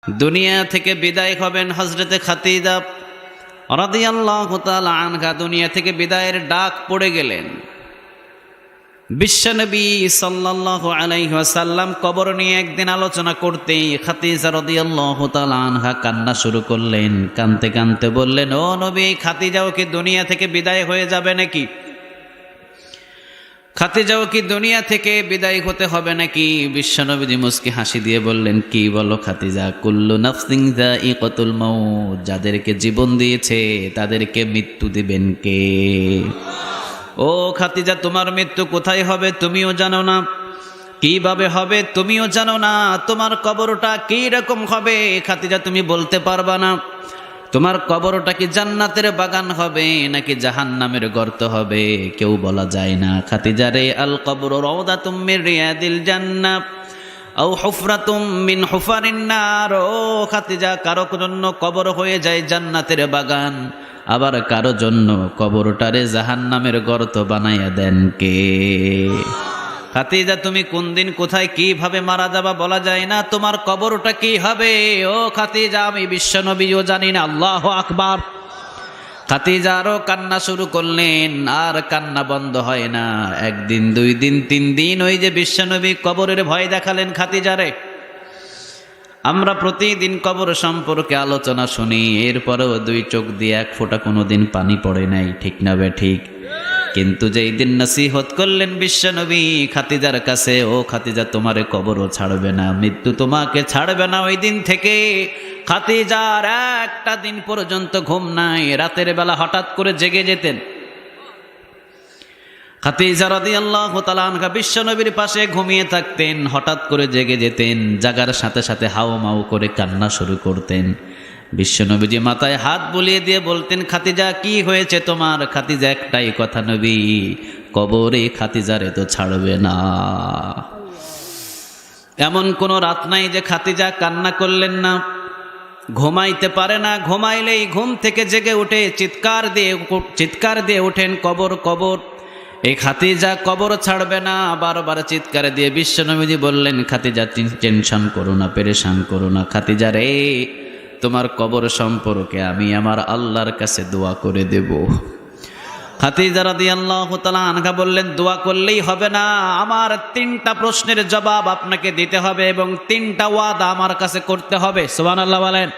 দুনিয়া থেকে বিদায় হবেন হযরতে খাদিজা রাদিয়াল্লাহু তাআলা আনহা। দুনিয়া থেকে বিদায়ের ডাক পড়ে গেলেন। বিশ্বনবী সাল্লাল্লাহু আলাইহি ওয়াসাল্লাম কবর নিয়ে একদিন আলোচনা করতেই খাদিজা রাদিয়াল্লাহু তাআলা আনহা কান্না শুরু করলেন। কাঁদতে কাঁদতে বললেন, ও নবী, খাদিজাও কি দুনিয়া থেকে বিদায় হয়ে যাবে নাকি? খাদিজাও কি দুনিয়া থেকে বিদায় হতে হবে নাকি? বিশ্বনবী মুস্কি হাসি দিয়ে বললেন, কি বলো খাদিজা, কুল্লু নাফসিন যায়িকাতুল মাউত, যাদেরকে জীবন দিয়েছে তাদেরকে মৃত্যু দিবেন কে? ও খাদিজা, তোমার মৃত্যু কোথায় হবে তুমিও জানো না, কিভাবে হবে তুমিও জানো না, তোমার কবরটা কি রকম হবে খাদিজা তুমি বলতে পারবা না। তোমার কবরটা কি জান্নাতের বাগান হবে নাকি জাহান্নামের গর্ত হবে কেউ বলা যায় না। খাদিজা রে, আল কবর রাউদাতুম মির রিয়াদিল জান্নাহ আও হুফরাতুম মিন হুফারিন নার। ও খাদিজা, কারো জন্য কবর হয়ে যায় জান্নাতের বাগান, আবার কারো জন্য কবরটারে জাহান্নামের গর্ত বানাইয়া দেন কে? খাদিজা, তুমি কোন দিন কোথায় কিভাবে মারা যাবা বলা যায় না, তোমার কবরটা কি হবে ও খাদিজা আমি বিশ্বনবীও জানি না। আল্লাহু আকবার। খাদিজা আরো কান্না শুরু করলেন, আর কান্না বন্ধ হয় না। একদিন, দুই দিন, তিন দিন ওই যে বিশ্বনবী কবরের ভয় দেখালেন খাদিজারে। আমরা প্রতিদিন কবর সম্পর্কে আলোচনা শুনি, এরপরেও দুই চোখ দিয়ে এক ফোঁটা কোনোদিন পানি পড়ে নাই, ঠিক না বে ঠিক? কিন্তু যেই দিন নসিহত করলেন বিশ্বনবী খাদিজার কাছে, ও খাদিজা তোমারে কবরও ছাড়বে না, মৃত্যু তোমাকে ছাড়বে না, ওই দিন থেকে খাদিজার একটা দিন পর্যন্ত ঘুম নাই। রাতের বেলা হঠাৎ করে জেগে যেতেন। খাদিজা রাদিয়াল্লাহু তাআলা আনহা বিশ্বনবীর পাশে ঘুমিয়ে থাকতেন, হঠাৎ করে জেগে যেতেন, জাগার সাথে সাথে হাউমাউ করে কান্না শুরু করতেন। বিশ্বনবীজি মাথায় হাত বুলিয়ে দিয়ে বলতেন, খাদিজা কি হয়েছে তোমার? খাদিজা একটাই কথা, নবী কবরে খাদিজারে তো ছাড়বে না। এমন কোন রাত নাই যে খাদিজা কান্না করলেন না। ঘুমাইতে পারে না, ঘুমাইলেই ঘুম থেকে জেগে উঠে চিৎকার দিয়ে ওঠেন, কবর কবর। এই খাদিজা কবর ছাড়বে না, বারবার চিৎকার দিয়ে বিশ্বনবীজি বললেন, খাদিজা টেনশন করো না, পেরেশান করো না, খাদিজা রে তোমার কবর সম্পর্কে আমি আমার আল্লাহর কাছে দোয়া করে দেব। খাদিজা রাদিয়াল্লাহু তাআলা আনহা বললেন, দোয়া করলেই হবে না, আমার তিনটা প্রশ্নের জবাব আপনাকে দিতে হবে এবং তিনটা ওয়াদা আমার কাছে করতে হবে। সুবহানাল্লাহ বলেন।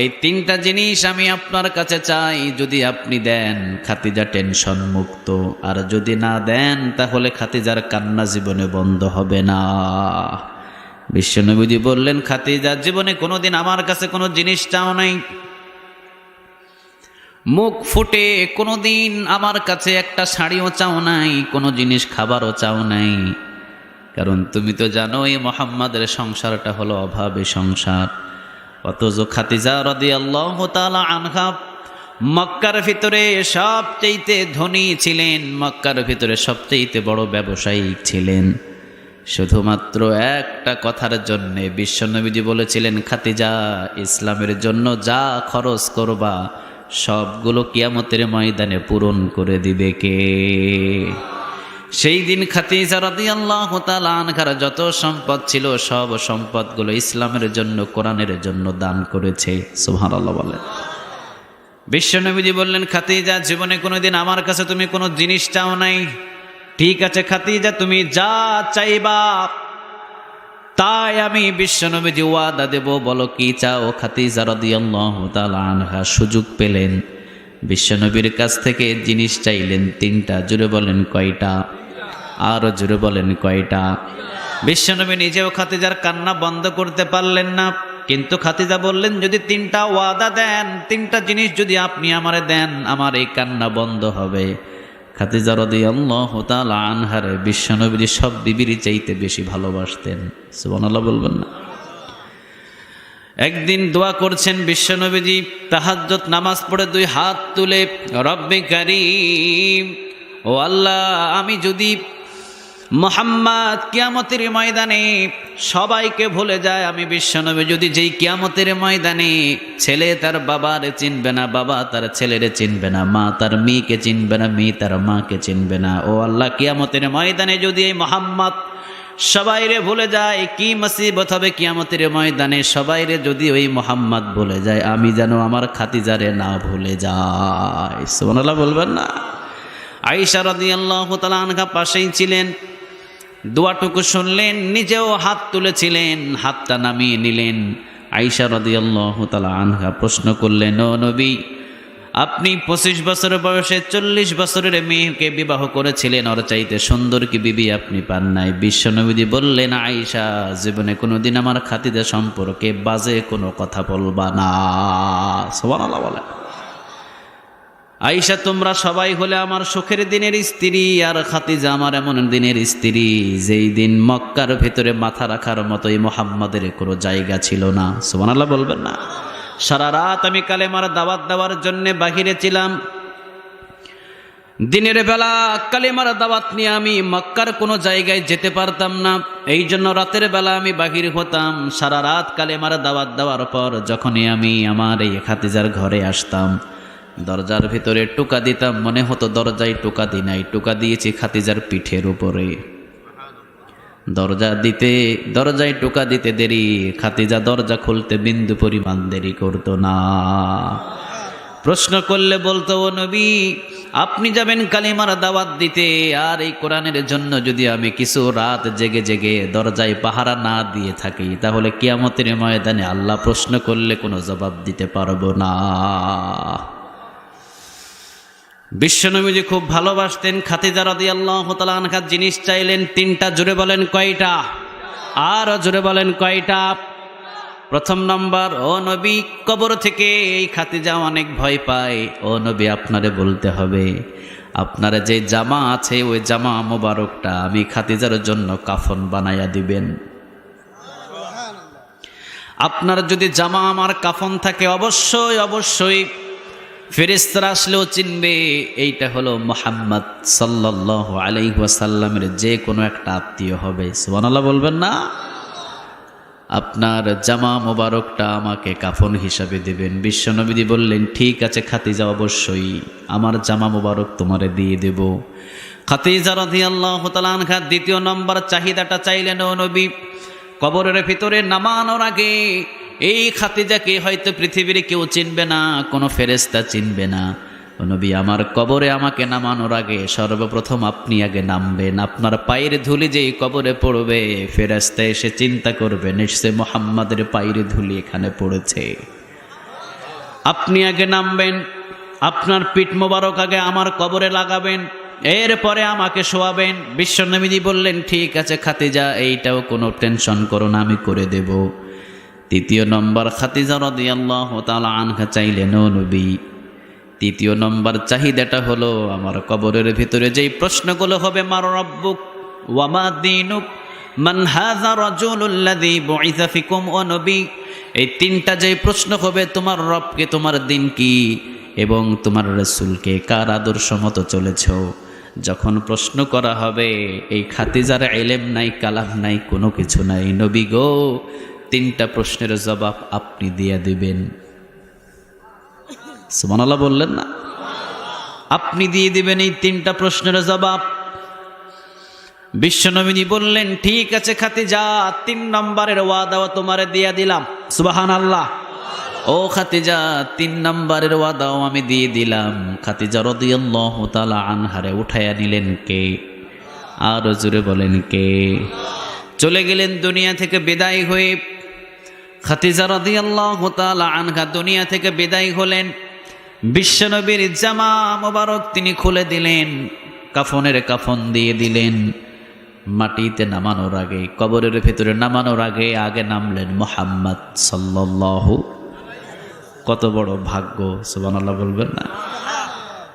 এই তিনটা জিনিস আমি আপনার কাছে চাই, যদি আপনি দেন খাদিজা টেনশন মুক্ত, আর যদি না দেন তাহলে খাদিজার কান্না জীবনে বন্ধ হবে না। বিশ্বনবীজি বললেন, খাদিজা জীবনে কোনোদিন আমার কাছে কোনো জিনিস চাও নাই, মুখ ফুটে কোনোদিন আমার কাছে একটা শাড়িও চাও নাই, কোনো জিনিস খাবারও চাও নাই, কারণ তুমি তো জানোই মুহাম্মাদের সংসারটা হলো অভাবে সংসার। অথচ খাদিজা রাদিয়াল্লাহু তাআলা আনহা মক্কার ভিতরে সবচেয়ে ধনী ছিলেন, মক্কার ভিতরে সবচেয়ে বড় ব্যবসায়ী ছিলেন। শুধুমাত্র একটা কথার জন্যে বিশ্বনবীজি বলেছিলেন, খাদিজা ইসলামের জন্য যা খরচ করবা সবগুলো কিয়ামতের ময়দানে পূরণ করে দিবে কে? সেই দিন খাদিজা রাদিয়াল্লাহু তাআলা আনহার যত সম্পদ ছিল সব সম্পদগুলো ইসলামের জন্য, কোরআনের জন্য দান করেছে। সুবহানাল্লাহ বলেন। বিশ্বনবীজি বললেন, খাদিজা জীবনে কোনোদিন আমার কাছে তুমি কোনো জিনিস চাও নাই, ঠিক আছে খাদিজা তুমি যা চাইবা তাই আমি বিশ্বনবীজি ওয়াদা দেব, বলো কি চাও? খাদিজা রাদিয়াল্লাহু তাআলা আনহা সুযোগ পেলেন, বিশ্বনবীর কাছ থেকে জিনিস চাইলেন তিনটা। জোরে বলেন কয়টা? আরো জোরে বলেন কয়টা? বিশ্বনবী নিজেও খাদিজার কান্না বন্ধ করতে পারলেন না, কিন্তু খাদিজা বললেন, যদি তিনটা ওয়াদা দেন, তিনটা জিনিস যদি আপনি আমারে দেন, আমার এই কান্না বন্ধ হবে। খাদিজা রাদিয়াল্লাহু তাআলা আনহারে বিশ্বনবী সব বিবির চাইতে বেশি ভালোবাসতেন। সুবহানাল্লাহ বলবেন না? একদিন দোয়া করছেন বিশ্বনবীজি, তাহাজ্জুদ নামাজ পড়ে দুই হাত তুলে, রব্বে কারীম, ও আল্লাহ, আমি যদি মুহাম্মদ কিয়ামতের ময়দানে সবাইকে ভুলে যায়, আমি বিশ্বনবী যদি যেই কিয়ামতের ময়দানে ছেলে তার বাবারে চিনবে না, বাবা তার ছেলেরে চিনবে না, মা তার মেয়েকে চিনবে না, মেয়ে তার মাকে চিনবে না, ও আল্লাহ কিয়ামতের ময়দানে যদি এই মুহাম্মদ সবাইরে ভুলে যায়, কি মুসিবত হবে কিয়ামতের ময়দানে। সবাইরে যদি ওই মোহাম্মদ ভুলে যায়, আমি যেন আমার খাদিজারে না ভুলে যাই। সুবহানাল্লাহ বলবেন না? আয়েশা রাদিয়াল্লাহু তাআলা আনহা পাশেই ছিলেন, দোয়াটুকু শুনলেন, নিজেও হাত তুলেছিলেন, হাতটা নামিয়ে নিলেন। আয়েশা রাদিয়াল্লাহু তাআলা আনহা প্রশ্ন করলেন, ও নবী, আপনি 25 বছর বয়সে 40 বছরের মেয়েকে বিবাহ করেছিলেন, ওর চাইতে সুন্দর কি বিবি আপনি পান নাই? বিশ্বনবী বললেন, আয়েশা, জীবনে কোনোদিন আমার খাদিজা সম্পর্কে বাজে কোনো কথা বলবা না। সুবহানাল্লাহ বলে। আয়েশা, তোমরা সবাই হলে আমার সুখের দিনের স্ত্রী, আর খাদিজা আমার এমন দিনের স্ত্রী যেই দিন মক্কার ভেতরে মাথা রাখার মতোই মুহাম্মাদের কোনো জায়গা ছিল না। সুবহানাল্লাহ বলবেন না? সারা রাত আমি কালেমার দাওয়াত দেওয়ার জন্য বাহিরে ছিলাম। দিনের বেলা কালেমার দাওয়াত নিয়ে আমি মক্কার কোনো জায়গায় যেতে পারতাম না, এই জন্য রাতের বেলা আমি বাহির হতাম। সারা রাত কালেমার দাওয়াত দেওয়ার পর যখনই আমি আমার এই খাদিজার ঘরে আসতাম, দরজার ভিতরে টোকা দিতাম, মনে হতো দরজায় টোকা দি নাই, টোকা দিয়েছি খাদিজার পিঠের উপরে। দরজায় টোকা দিতে দেরি, খাদিজা দরজা খুলতে বিন্দু পরিমাণ দেরি করতো না। প্রশ্ন করলে বলতো, ও নবী, আপনি যাবেন কালিমার দাওয়াত দিতে, আর এই কোরআনের জন্য যদি আমি কিছু রাত জেগে জেগে দরজায় পাহারা না দিয়ে থাকি, তাহলে কিয়ামতের ময়দানে আল্লাহ প্রশ্ন করলে কোনো জবাব দিতে পারবো না। বিশ্বনবীজি খুব ভালোবাসতেন খাদিজা রাদিয়াল্লাহু তাআলা আনহা। জিনিস চাইলেন তিনটা, জোরে বলেন কয়টা? আর জোরে বলেন কয়টা? প্রথম নম্বর, ও নবী, কবর থেকে এই খাদিজা অনেক ভয় পায়, ও নবী আপনারে বলতে হবে, আপনার যে জামা আছে ওই জামা মোবারকটা আমি খাদিজার জন্য কাফন বানাইয়া দিবেন। আপনার যদি জামা আমার কাফন থাকে, অবশ্যই অবশ্যই ফেরেশতারা আসলেও চিনবে এইটা হলো মুহাম্মদ সাল্লাল্লাহু আলাইহি ওয়াসাল্লামের যে কোনো একটা আত্মীয় হবে। সুবহানাল্লাহ বলবেন না? আপনার জামা মোবারকটা আমাকে কাফন হিসাবে দেবেন। বিশ্বনবী বললেন, ঠিক আছে খাদিজা, অবশ্যই আমার জামা মোবারক তোমারে দিয়ে দেব। খাদিজা রাদিয়াল্লাহু তাআলা আনহা দ্বিতীয় নম্বর চাহিদাটা চাইলেন, ও নবী, কবরের ভিতরে নামানোর আগে এই খাদিজাকে হয়তো পৃথিবীর কেউ চিনবে না, কোনো ফেরেশতা চিনবে না, ও নবী, আমার কবরে আমাকে নামানোর আগে সর্বপ্রথম আপনি আগে নামবেন। আপনার পায়ের ধুলি যেই কবরে পড়বে, ফেরেশতা এসে চিন্তা করবে নিশ্চয় মুহাম্মাদের পায়ের ধুলি এখানে পড়েছে। আপনি আগে নামবেন, আপনার পিঠ মোবারক আগে আমার কবরে লাগাবেন, এরপরে আমাকে শোয়াবেন। বিশ্বনবী বললেন, ঠিক আছে খাদিজা, এইটাও কোনো টেনশন করো না, আমি করে দেব। তৃতীয় নম্বর, খাদিজা রাদিয়াল্লাহু তাআলা আনহা চাইলেন, ও নবী, তৃতীয় নম্বর চাহিদাটা হলো আমার কবরের ভিতরে যেই প্রশ্নগুলো হবে, মার রাব্বুক ওয়া মা দীনুক মান হাযা রাজুলুল্লাযী বুইসা ফিকুম, ও নবী, এই তিনটা যেই প্রশ্ন হবে, তোমার রবকে, তোমার দিন কি, এবং তোমার রাসূলকে কার আদর্শ মতো চলেছো, যখন প্রশ্ন করা হবে, এই খাদিজার ইলম নাই, কালাম নাই, কোনো কিছু নাই, নবী গো, তিনটা প্রশ্নের জবাব আপনি দিয়ে দিবেন। সুবহানাল্লাহ বললেন না? আপনি দিয়ে দিবেন এই তিনটা প্রশ্নের জবাব। বিশ্বনবী বললেন, ঠিক আছে খাদিজা, 3 নম্বরের ওয়াদাও তোমারে দিয়ে দিলাম। সুবহানাল্লাহ। ও খাদিজা, 3 নম্বরের ওয়াদাও আমি দিয়ে দিলাম। খাদিজা রাদিয়াল্লাহু তাআলা আনহারে উঠাইয়া নিলেন কে? আর জোরে বলেন কে? চলে গেলেন দুনিয়া থেকে বিদায় হয়ে। খাদিজা রাদিয়াল্লাহু তাআলা আনহা দুনিয়া থেকে বিদায় হলেন। বিশ্বনবীর জামা মোবারক তিনি খুলে দিলেন, কাফনের কাফন দিয়ে দিলেন। মাটিতে নামানোর আগে, কবরের ভেতরে নামানোর আগে আগে নামলেন মুহাম্মদ সাল্লাল্লাহু। কত বড় ভাগ্য! সুবহানাল্লাহ বলবেন না?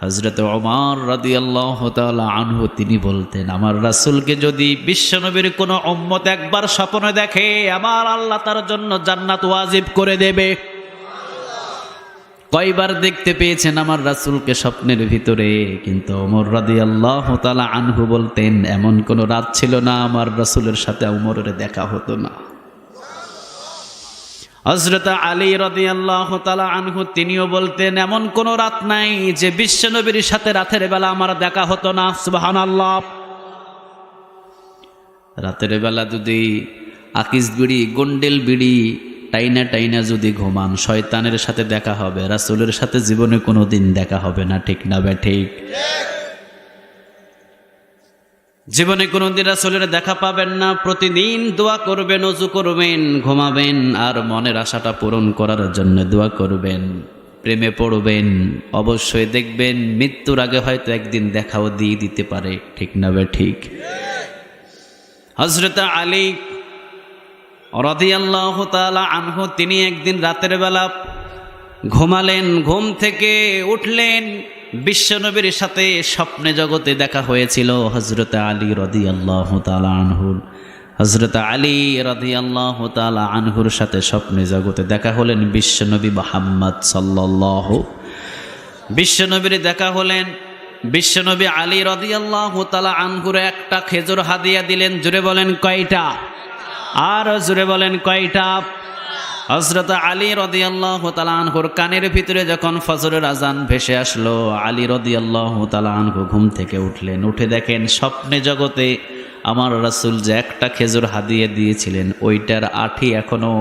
হযরত ওমর রাদিয়াল্লাহু তাআলা আনহু তিনি বলতেন, আমার রাসূলকে যদি বিশ্বনবীর কোনো উম্মত একবার স্বপ্নে দেখে, আমার আল্লাহ তার জন্য জান্নাত ওয়াজিব করে দেবে। কয়বার দেখতে পেয়েছেন আমার রাসূলকে স্বপ্নের ভিতরে? কিন্তু ওমর রাদিয়াল্লাহু তাআলা আনহু বলতেন, এমন কোন রাত ছিল না আমার রাসূলের সাথে ওমরের দেখা হতো না। হযরত আলী রাদিয়াল্লাহু তাআলা আনহু তিনিও বলতেন, এমন কোন রাত নাই যে বিশ্বনবীর সাথে রাতের বেলা আমার দেখা হতো না। সুবহানাল্লাহ। রাতের বেলা যদি আকিস বিড়ি গন্ডেল বিড়ি টাইনা টাইনা যদি ঘুমান, শয়তানের সাথে দেখা হবে, রাসূলের সাথে জীবনে কোনোদিন দেখা হবে না। ঠিক না বে ঠিক? জীবনে কোনোদিন রাসূলের দেখা পাবেন না। প্রতিদিন দোয়া করবেন, ওযু করবেন, ঘুমাবেন, আর মনের আশাটা পূরণ করার জন্য দোয়া করবেন, প্রেমে পড়বেন। অবশ্যই দেখবেন মৃত্যুর আগে হয়তো একদিন দেখাও দিয়ে দিতে পারে। ঠিক না বে ঠিক? হযরত আলী রাদিয়াল্লাহু তাআলা আনহু তিনি একদিন রাতের বেলা ঘুমালেন, ঘুম থেকে উঠলেন, বিশ্বনবীর সাথে স্বপ্নে জগতে দেখা হয়েছিল হযরত আলী রাদিয়াল্লাহু তাআলা আনহুর। হযরত আলী রাদিয়াল্লাহু তাআলা আনহুর সাথে স্বপ্নে জগতে দেখা হলেন বিশ্বনবী মুহাম্মদ সাল্লাল্লাহু। বিশ্বনবীর দেখা হলেন, বিশ্বনবী আলী রাদিয়াল্লাহু তাআলা আনহুর একটা খেজুর হাদিয়া দিলেন। জোরে বলেন কয়টা? আর জোরে বলেন কয়টা? হযরত আলী রাদিয়াল্লাহু তাআলা আনহুর কানের ভিতরে যখন ফজরের আজান ভেসে আসলো, আলী রাদিয়াল্লাহু তাআলা আনহু ঘুম থেকে উঠলেন, উঠে দেখেন স্বপ্নে জগতে আমার রাসূল যে একটা খেজুর হাদিয়া দিয়েছিলেন ওইটার আঠি এখনো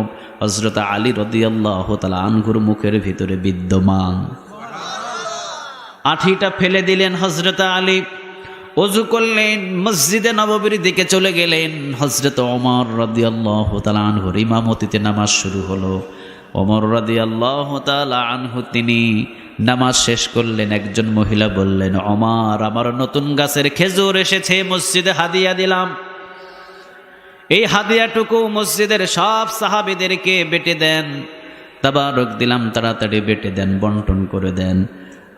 হযরত আলী রাদিয়াল্লাহু তাআলা আনহুর মুখের ভিতরে বিদ্যমান। আঠিটা ফেলে দিলেন হযরত আলী, ওযু করলেন, মসজিদে নববীর দিকে চলে গেলেন। হযরত ওমর রাদিয়াল্লাহু তাআলা আনহুর ইমামতিতে নামাজ শুরু হলো। ওমর রাদিয়াল্লাহু তাআলা আনহু তিনি নামাজ শেষ করলেন। একজন মহিলা বললেন, ওমর, আমার নতুন গাছের খেজুর এসেছে, মসজিদে হাদিয়া দিলাম। এই হাদিয়াটুকু মসজিদের সব সাহাবীদেরকে বেটে দেন, তাবারক দিলাম, তাড়াতাড়ি বেটে দেন, বন্টন করে দেন।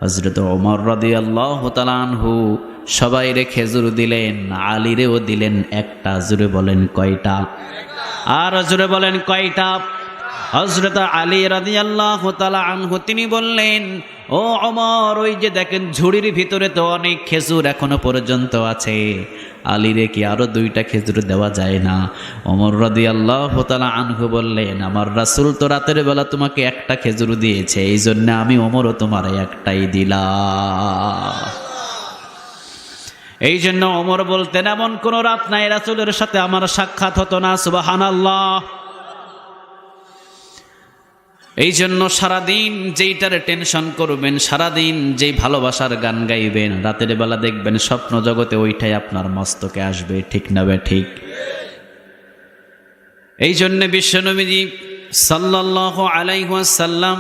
হযরত ওমর রাদিয়াল্লাহু তাআলা আনহু সবাইরে খেজুর দিলেন, আলীরেও দিলেন একটা। জোরে বলেন কয়টা? আর জোরে বলেন কয়টা? হযরত আলী রাদিয়াল্লাহু তাআলা আনহু তিনি বললেন, ও ওমর, ওই যে দেখেন ঝুড়ির ভিতরে তো অনেক খেজুর এখনো পর্যন্ত আছে, আলীরে কি আরো দুইটা খেজুর দেওয়া যায় না? ওমর রাদিয়াল্লাহু তাআলা আনহু বললেন, আমার রাসূল তো রাতের বেলা তোমাকে একটা খেজুর দিয়েছে, এই জন্য আমি ওমরও তোমার একটাই দিলাম। এই জন্য ওমর বলতেন, এমন কোন রাত নাই রাসূলের সাথে আমার সাক্ষাৎ হতো না। সুবহানাল্লাহ। এই জন্য সারাদিন যেইটারে টেনশন করবেন, সারাদিন যেই ভালোবাসার গান গাইবেন, রাতের বেলা দেখবেন স্বপ্ন জগতে ওইটাই আপনার মস্তকে আসবে। ঠিক না বে ঠিক? এই জন্য বিশ্বনবীজি সাল্লাল্লাহু আলাইহি ওয়াসাল্লাম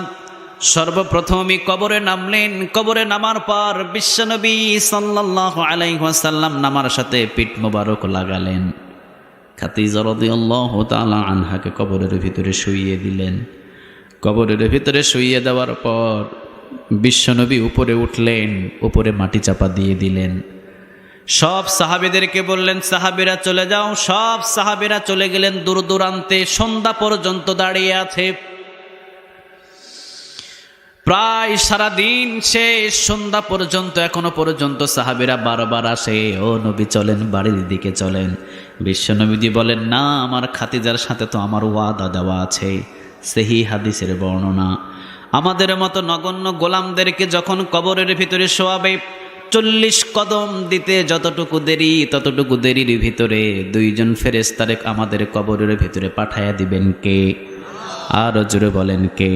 সর্বপ্রথমই কবরে নামলেন। কবরে নামার পর বিশ্বনবী সাল্লাল্লাহু আলাইহি ওয়াসাল্লাম নামার সাথে পিঠ মোবারক লাগালেন। খাদিজা রাদিয়াল্লাহু তাআলা আনহাকে কবরের ভিতরে শুইয়ে দিলেন। কবরের ভিতরে শুইয়ে দেওয়ার পর বিশ্বনবী উপরে উঠলেন, উপরে মাটি চাপা দিয়ে দিলেন। সব সাহাবীদেরকে বললেন, সাহাবীরা চলে যাও। সব সাহাবীরা চলে গেলেন দূর দূরান্তে, সন্ধ্যা পর্যন্ত দাঁড়িয়ে আছে। প্রায় সারাদিন শেষ, সন্ধ্যা পর্যন্ত এখনো পর্যন্ত সাহাবীরা বারবার আসে, ও নবী চলেন, বাড়ির দিকে চলেন। বিশ্বনবীজি বলেন, না, আমার খাদিজার সাথে তো আমার ওয়াদা দেওয়া আছে। সহি হাদিসের বর্ণনা, আমাদের মতো নগণ্য গোলামদেরকে যখন কবরের ভিতরে শোয়াবে, 40 কদম দিতে যতটুকু দেরি, ততটুকু দেরির ভিতরে দুইজন ফেরেশতারে আমাদের কবরের ভিতরে পাঠায়া দিবেন কে? আর জোরে বলেন কে?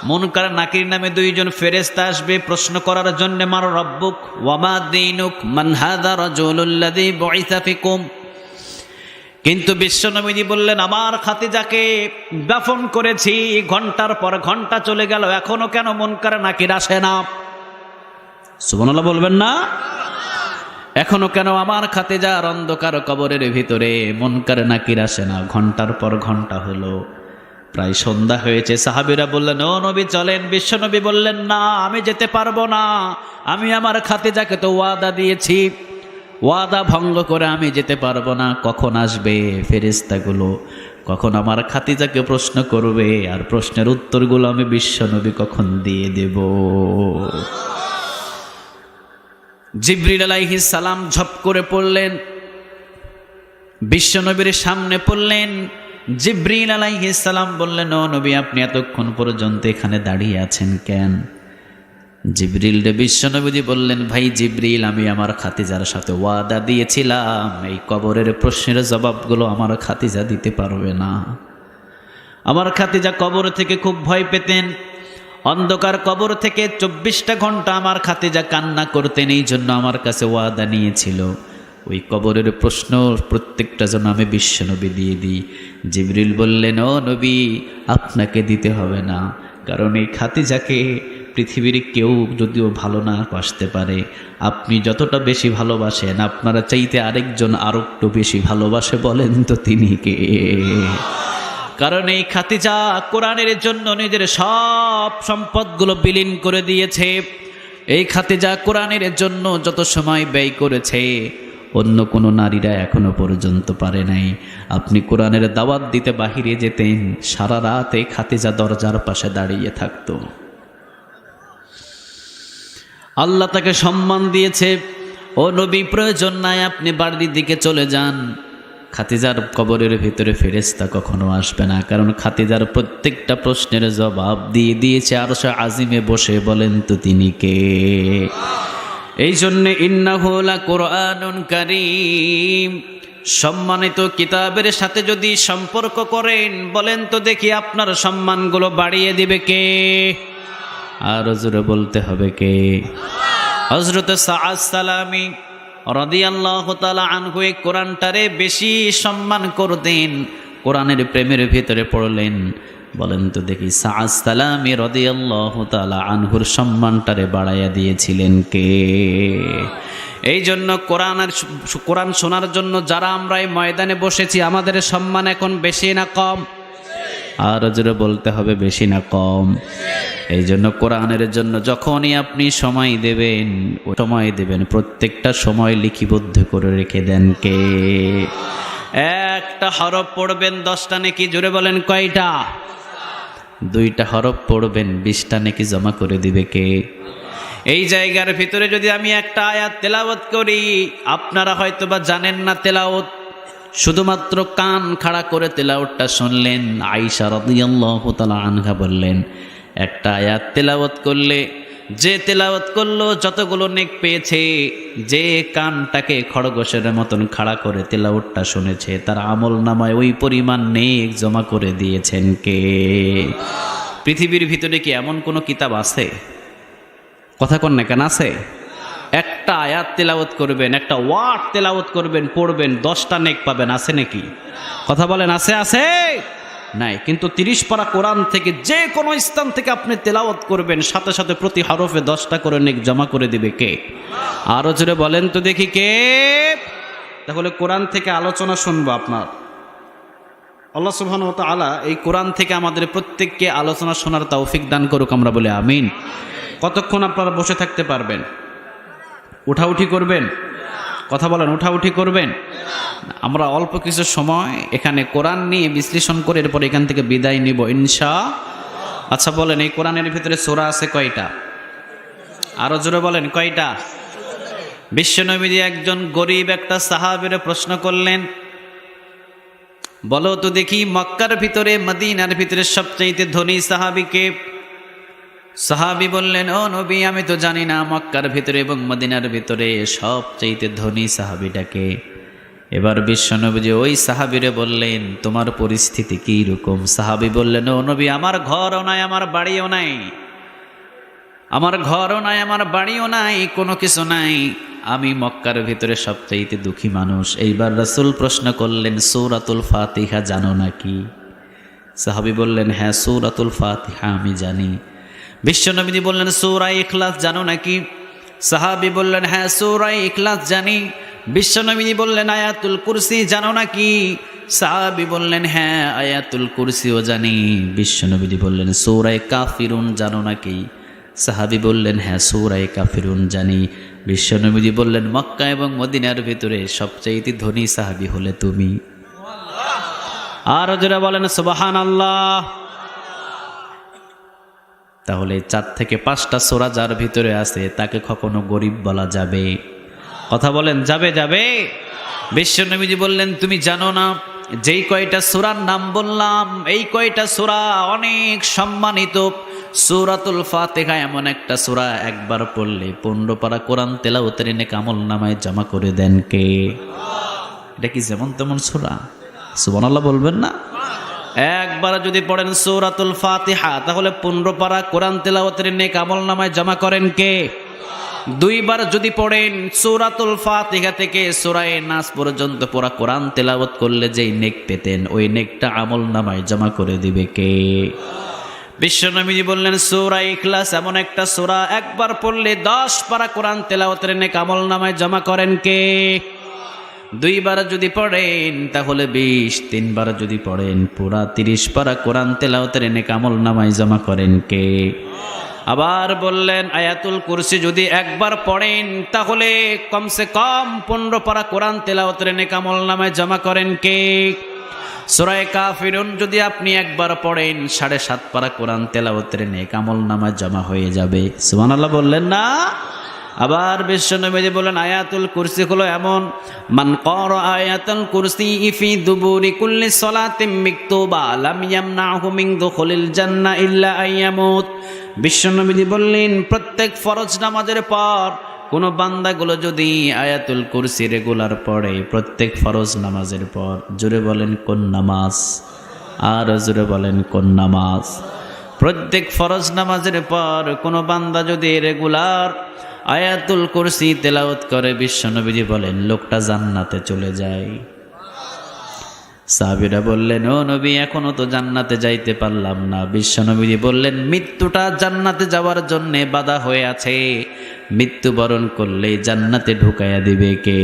মুনকার নাকির নামে দুইজন ফেরেশতা আসবে প্রশ্ন করার জন্য, মার রব্বুক ওয়া মা দীনুক মান হাযা রাজুলুল্লাযী বুইসা ফিকুম। কিন্তু বিশ্বনবীজি বললেন, আমার খাদিজাকে দাফন করেছি, ঘন্টার পর ঘন্টা চলে গেল, এখনো কেন মুনকার নাকির আসে না? সুবহানাল্লাহ বলবেন না? এখনো কেন আমার খাদিজার অন্ধকার কবরের ভিতরে মুনকার নাকির আসে না? ঘন্টার পর ঘন্টা হলো, প্রায় সন্ধ্যা হয়েছে। সাহাবীরা বললেন, ও নবী চলেন। বিশ্বনবী বললেন, না, আমি যেতে পারবো না। আমি আমার খাদিজাকে তো ওয়াদা দিয়েছি, ওয়াদা ভঙ্গ করে আমি যেতে পারবো না। কখন আসবে ফেরেশতাগুলো? কখন আমার খাদিজাকে প্রশ্ন করবে? আর প্রশ্নের উত্তরগুলো আমি বিশ্বনবী কখন দিয়ে দেব? জিবরিল আলাইহিস সালাম ঝপ করে পড়লেন, বিশ্বনবীর সামনে পড়লেন। জিবরিল আলাইহিস সালাম বললেন, ও নবী, আপনি এতক্ষণ পর্যন্ত এখানে দাঁড়িয়ে আছেন কেন? জিবরিল রে বিশ্বনবী বললেন, ভাই জিবরিল, আমি আমার খাতিজার সাথে ওয়াদা দিয়েছিলাম এই কবরের প্রশ্নের জবাবগুলো আমার খাতিজা দিতে পারবে না। আমার খাতিজা কবর থেকে খুব ভয় পেতেন, অন্ধকার কবর থেকে 24টা ঘন্টা আমার খাতিজা কান্না করতেন, এই জন্য আমার কাছে ওয়াদা নিয়েছিল ওই কবরের প্রশ্ন প্রত্যেকটা যেন আমি বিশ্বনবী দিয়ে দিই। জিবরিল বললেন, ও নবী, আপনাকে দিতে হবে না, কারণ এই খাতিজাকে পৃথিবীর কেউ যদিও ভালো না বাসতে পারে, আপনি যতটা বেশি ভালোবাসেন আপনারা চাইতে আরেকজন আরো একটু বেশি ভালোবাসে, বলেন তো তিনি কে? কারণ এই খাতিজা কোরআনের জন্য নিজের সব সম্পদগুলো বিলীন করে দিয়েছে। এই খাতিজা কোরআনের জন্য যত সময় ব্যয় করেছে অন্য কোনো নারীরা এখনো পর্যন্ত পারে নাই। আপনি কোরআনের দাওয়াত দিতে বাহিরে যেতেন, সারা রাত এই খাতিজা দরজার পাশে দাঁড়িয়ে থাকতো। আল্লাহ তাকে সম্মান দিয়েছে। ও নবী, প্রয়োজন নাই, আপনি বাড়ির দিকে চলে যান। খাতিজার কবরের ভিতরে ফেরেশতা কখনো আসবে না, কারণ খাতিজার প্রত্যেকটা প্রশ্নের জবাব দিয়ে দিয়েছে আরশে আজিমে বসে, বলেন তো তিনি কে? এই জন্যে ইন্নাহু লাকুরআনুন কারীম, সম্মানিত কিতাবের সাথে যদি সম্পর্ক করেন, বলেন তো দেখি আপনার সম্মানগুলো বাড়িয়ে দিবে কে? আর জোরে বলতে হবে কে? হযরত সাআদ সালামী রাদিয়াল্লাহু তাআলা আনহু এই কোরআনটারে বেশি সম্মান করতেন, কোরআনের প্রেমের ভিতরে পড়লেন। বলেন তো দেখি সাআদ সালামী রাদিয়াল্লাহু তাআলা আনহুর সম্মানটারে বাড়াইয়া দিয়েছিলেন কে? এই জন্য কোরআন শোনার জন্য যারা আমরা এই ময়দানে বসেছি, আমাদের সম্মান এখন বেশি না কম? আর জোরে বলতে হবে, বেশি না কম? এই জন্য কোরআনের জন্য যখনই আপনি সময় দেবেন প্রত্যেকটা সময় লিপিবদ্ধ করে রেখে দেন কে? একটা হরফ পড়বেন 10টা নেকি, জোরে বলেন কয়টা? 2টা হরফ পড়বেন 20টা নেকি জমা করে দিবে কে? এই জায়গার ভিতরে যদি আমি একটা আয়াত তেলাওয়াত করি, আপনারা হয়তোবা জানেন না তেলাওয়াত, শুধুমাত্র কান খাড়া করে তেলাওয়াতটা শুনলেন। আয়েশা রাদিয়াল্লাহু তাআলা আনহা বললেন, একটা আয়াত তেলাওয়াত করলে যে তেলাওয়াত করলো যতগুলো নেক পেয়েছে, যে কানটাকে খড়গোশের মতন খাড়া করে তেলাওয়াতটা শুনেছে, তার আমল নামায় ওই পরিমাণ নেক জমা করে দিয়েছেন কে? পৃথিবীর ভিতরে কি এমন কোনো কিতাব আছে? কথা কন না কেন? আছে? একটা আয়াত তেলাওয়াত করবেন, একটা ওয়ার্ড তেলাওয়াত করবেন, পড়বেন, 10টা নেক পাবেন, আছে নাকি? কথা বলেন, আছে? আছে নাই? কিন্তু 30 পারা কোরআন থেকে যে কোনো স্থান থেকে আপনি তেলাওয়াত করবেন, সাথে সাথে প্রতি হরফে 10টা করে নেক জমা করে দিবে কে? আরো জোরে বলেন তো দেখি কে? তাহলে কোরআন থেকে আলোচনা শুনবো আপনার। আল্লাহ সুবহানাহু ওয়া তাআলা এই কোরআন থেকে আমাদের প্রত্যেককে আলোচনা শোনার তৌফিক দান করুক, আমরা বলে আমিন। কতক্ষণ আপনারা বসে থাকতে পারবেন? উঠাউঠি করবেন? কথা বলেন, উঠাউঠি করবেন? আমরা অল্প কিছু সময় এখানে কোরআন নিয়ে বিশ্লেষণ করে এরপর এখান থেকে বিদায় নিব ইনশাআল্লাহ। আচ্ছা বলেন, এই কোরআনের ভিতরে সূরা আছে কয়টা? আরো জোরে বলেন, কয়টা? বিশ্বনবী একজন গরিব একটা সাহাবীরে প্রশ্ন করলেন, বলো তো দেখি মক্কার ভিতরে মদিনার ভিতরে সবচাইতে ধনী সাহাবী কে? সাহাবী বললেন, ও নবী, আমি তো জানি না মক্কার ভিতরে এবং মদিনার ভিতরে সবচাইতে ধনী সাহাবীটাকে। এবার বিশ্বনবী ওই সাহাবীরে বললেন, তোমার পরিস্থিতি কি রকম? সাহাবী বললেন, ও নবী, আমার ঘরও নাই, আমার বাড়িও নাই, আমার ঘরও নাই, আমার বাড়িও নাই, কোনো কিছু নাই, আমি মক্কার ভিতরে সবচাইতে দুঃখী মানুষ। এইবার রাসূল প্রশ্ন করলেন, সূরাতুল ফাতিহা জানো নাকি? সাহাবী বললেন, হ্যাঁ, সূরাতুল ফাতিহা আমি জানি। বিশ্বনবী বললেন, সূরা ইখলাস জানো নাকি? সাহাবী বললেন, হ্যাঁ, সূরা ইখলাস জানি। বিশ্বনবী বললেন, আয়াতুল কুরসি জানো নাকি? সাহাবী বললেন, হ্যাঁ, আয়াতুল কুরসিও জানি। বিশ্বনবী বললেন, সূরা কাফিরুন জানো নাকি? সাহাবী বললেন, হ্যাঁ, সূরা কাফিরুন জানি। বিশ্বনবী বললেন, মক্কা এবং মদিনার ভিতরে সবচাইতে ধনী সাহাবী হলে তুমি। আর যারা বলেন সুবহানাল্লাহ। তাহলে 4 থেকে 5টা সূরা যার ভিতরে আছে তাকে কখনো গরিব বলা যাবে? কথা বলেন, যাবে? যাবে? বিশ্বনবী বললেন, তুমি জানো না যেই কয়টা সূরার নাম বললাম এই কয়টা সূরা অনেক সম্মানিত। সূরাতুল ফাতিহা এমন একটা সূরা একবার পড়লে 15 পারা কোরআন তেলাওয়াতের নেক আমলনামায় জমা করে দেন কে? এটা কি যেমন তেমন সূরা? সুবহানাল্লাহ বলবেন না? একবার যদি পড়েন সূরাতুল ফাতিহা তাহলে 15 পারা কোরআন তেলাওয়াতের নেক আমলনামায় জমা করেন কে? দুইবার যদি পড়েন সূরাতুল ফাতিহা থেকে সূরা নাস পর্যন্ত পুরো কোরআন তেলাওয়াত করলে যেই নেক পেতেন ওই নেকটা আমলনামায় জমা করে দিবে কে? বিশ্বনবী বললেন সূরা ইখলাস এমন একটা সূরা একবার পড়লে 10 পারা কোরআন তেলাওয়াতের নেক আমলনামায় জমা করেন কে? দুইবার যদি পড়েন তাহলে 20, তিনবার যদি পড়েন পুরা 30 পারা কোরআন তেলাওয়াতের নেক আমলনামায় জমা করেন কে? আবার বললেন আয়াতুল কুরসি যদি একবার পড়েন তাহলে কমসে কম 15 পারা কোরআন তেলাওয়াতের নেক আমলনামায় জমা করেন কে? সূরা কাফিরুন যদি আপনি একবার পড়েন 7.5 পারা কোরআন তেলাওয়াতের নেক আমলনামায় জমা হয়ে যাবে। সুবহানাল্লাহ বললেন না? আবার বিশ্বনবী বলেন আয়াতুল কুরসি হলো এমন মান ক্বারা আয়াতুল কুরসি ফি দুবুরি কুল্লি সালাতিন মাকতুবা লাম ইয়ামনাহু মিন দুখুলিল জান্নাহ ইল্লা আইয়ামুত। বিশ্বনবী বললেন প্রত্যেক ফরজ নামাজের পর কোন বান্দাগুলো যদি আয়াতুল কুরসি রেগুলার পড়ে, প্রত্যেক ফরজ নামাজের পর, জোরে বলেন কোন নামাজ? আর জোরে বলেন কোন নামাজ? প্রত্যেক ফরজ নামাজের পর কোন বান্দা যদি রেগুলার আয়াতুল কুরসি তেলাওয়াত করে বিশ্বনবী বলেন লোকটা জান্নাতে চলে যায়। সাহাবীরা বললেন ও নবী এখনো তো জান্নাতে যাইতে পারলাম না। বিশ্বনবী বললেন মৃত্যুটা জান্নাতে যাওয়ার জন্য বাধা হয়ে আছে, মৃত্যুবরণ করলে জান্নাতে ঢুকাইয়া দিবে কে?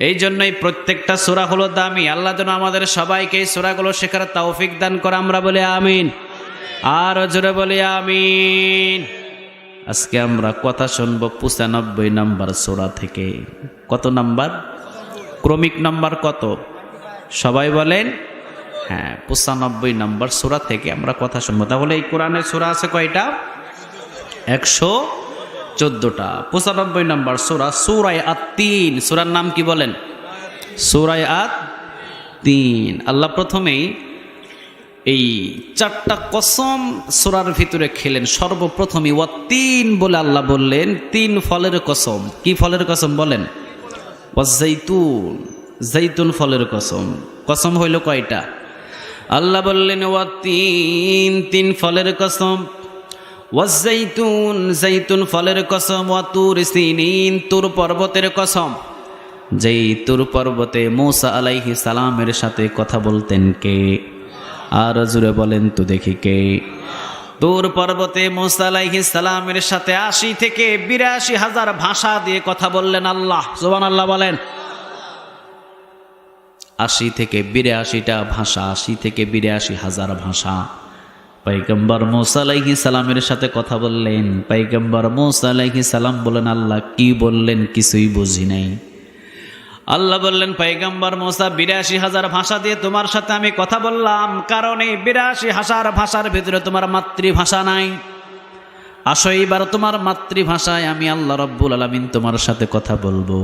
এই জন্যই প্রত্যেকটা সূরা হলো দামি। আল্লাহ যেন আমাদের সবাইকে এই সূরাগুলো শেখার তৌফিক দান করে, আমরা বলি আমিন। আর জোরে বলি আমিন। আজকে আমরা কথা শুনবো 95 নাম্বার সূরা থেকে। কত নাম্বার? ক্রমিক নাম্বার কত? সবাই বলেন। হ্যাঁ, 95 নাম্বার সূরা থেকে আমরা কথা শুনবো। তাহলে এই কোরআনের সূরা আছে কয়টা? 114টা। 95 নাম্বার সূরা সূরা আত-তিন। সূরার নাম কি বলেন? সূরা আত-তিন। আল্লাহ প্রথমেই এই 4টা কসম সূরার ভিতরে খেলেন। সর্বপ্রথমই ওয়াত-তিন বলে আল্লাহ বললেন 3 ফলের কসম। কি ফলের কসম বলেন? ওয়াজ-জাইতুন, জাইতুন ফলের কসম। কসম হইল কয়টা? আল্লাহ বললেন ওয়াত-তিন, 3 ফলের কসম। ওয়াজ-জাইতুন, জাইতুন ফলের কসম। ওয়াতুর সিনিন, তুর পর্বতের কসম। যেই তুর পর্বতে মূসা আলাইহিস সালামের সাথে কথা বলতেন কে? আর জুড়ে বলেন তো দেখি কে? তুর পর্বতে মূসা আলাইহিস সালামের সাথে 80 থেকে 82 হাজার ভাষা দিয়ে কথা বললেন আল্লাহ। সুবহানাল্লাহ বলেন। 80 থেকে 82টা ভাষা, 80 থেকে 82 হাজার ভাষা পয়গম্বর মূসা আলাইহিস সালামের সাথে কথা বললেন। পয়গম্বর মূসা আলাইহিস সালাম বলেন আল্লাহ কি বললেন কিছুই বুঝি নাই। আল্লাহ বললেন পয়গম্বর মূসা 82 হাজার ভাষা দিয়ে তোমার সাথে আমি কথা বললাম, কারণ এই 82 হাজার ভাষার ভিতরে তোমার মাতৃভাষা নাই। আসো এইবার তোমার মাতৃভাষায় আমি আল্লাহ রাব্বুল আলামিন তোমার সাথে কথা বলবো।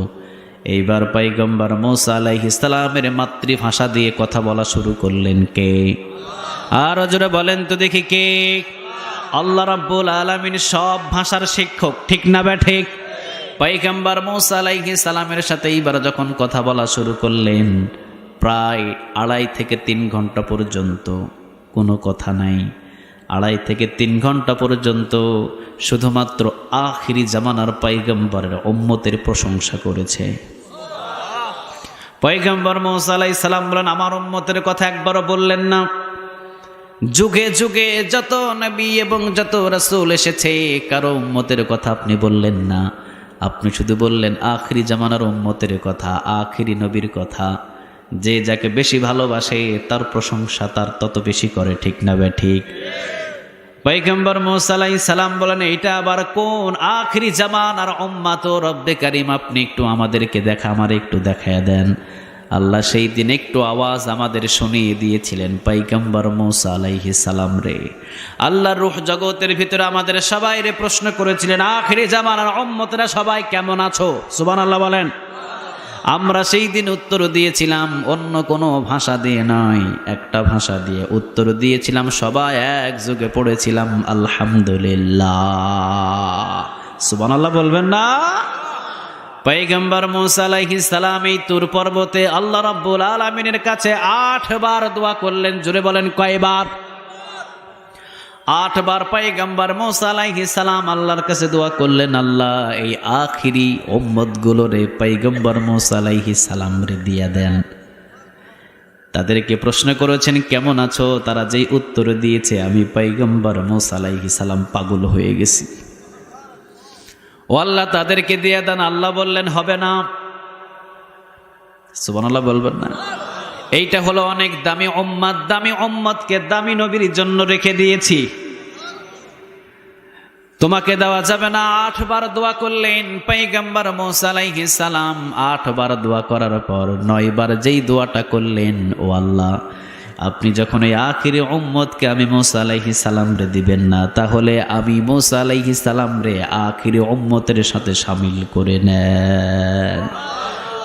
এইবার পয়গম্বর মূসা আলাইহিস সালামের মাতৃভাষা দিয়ে কথা বলা শুরু করলেন কে? আর জোরে বলেন তো দেখি কে? আল্লাহ রাব্বুল আলামিন সব ভাষার শিক্ষক, ঠিক না বে ঠিক? পয়গম্বর মূসা আলাইহিস সালামের সাথে এইবার যখন কথা বলা শুরু করলেন প্রায় 2.5 থেকে 3 ঘন্টা পর্যন্ত কোনো কথা নাই। 2.5 থেকে 3 ঘন্টা পর্যন্ত শুধুমাত্র আখিরি জামানার পয়গম্বরের উম্মতের প্রশংসা করেছে। পয়গম্বর মূসা আলাইহিস সালাম বলেন আমার উম্মতের কথা একবারও বললেন না। যুগে যুগে যত নবী এবং যত রাসূল এসেছে কারো উম্মতের কথা আপনি বললেন না। আপনি শুধু বললেন আখিরি জামানার উম্মতের কথা, আখিরি নবীর কথা। যে যাকে বেশি ভালোবাসে তার প্রশংসা তার তত বেশি করে, ঠিক না বে ঠিক? পয়গম্বর মূসা আলাইহিস সালাম বলেন এটা আবার কোন আখিরি জামানার উম্মত রব্বে কারীম, আপনি একটু আমাদেরকে আমারে একটু দেখায়া দেন। আল্লাহ সেই দিন একটু আওয়াজ আমাদের শুনিয়ে দিয়েছিলেন পয়গম্বর মূসা আলাইহিস সালাম রে। আল্লাহর রূহ জগতের ভিতরে আমাদের সবাই রে প্রশ্ন করেছিলেন আখিরি জামানার উম্মতরা সবাই কেমন আছো? সুবহানাল্লাহ বলেন। আমরা সেই দিন উত্তর দিয়েছিলাম অন্য কোনো ভাষা দিয়ে নয়, একটা ভাষা দিয়ে উত্তর দিয়েছিলাম, সবাই একযোগে পড়েছিলাম আলহামদুলিল্লাহ। সুবহানাল্লাহ বলবেন না? পয়গম্বর মূসা আলাইহিস সালাম এই তুর পর্বতে আল্লাহ রাব্বুল আলামিনের কাছে 8 বার দোয়া করলেন। জোরে বলেন কয়বার? 8 বার পয়গম্বর মূসা আলাইহিস সালাম আল্লাহর কাছে দোয়া করলেন, আল্লাহ এই আখিরি উম্মতগুলোরে পয়গম্বর মূসা আলাইহিস সালাম রে দিয়া দেন। তাদেরকে প্রশ্ন করেছেন কেমন আছো, তারা যেই উত্তর দিয়েছে আমি পয়গম্বর মূসা আলাইহিস সালাম পাগল হয়ে গেছি। ও আল্লাহ তাদেরকে দিয়ে দেন। আল্লাহ বললেন হবে না। সুবহানাল্লাহ বলবেন না? এইটা হলো অনেক দামি উম্মত, দামি উম্মতকে দামি নবীর জন্য রেখে দিয়েছি, তোমাকে দেওয়া যাবে না। 8 বার দোয়া করলেন পয়গম্বর মূসা আলাইহিস সালাম। 8 বার দোয়া করার পর 9 বার যেই দোয়াটা করলেন, ও আল্লাহ আপনি যখন এই আখিরি উম্মতকে আমি মূসা আলাইহিস সালাম রে দিবেন না, তাহলে আমি মূসা আলাইহিস সালাম রে আখিরি উম্মতের সাথে শামিল করে নেন।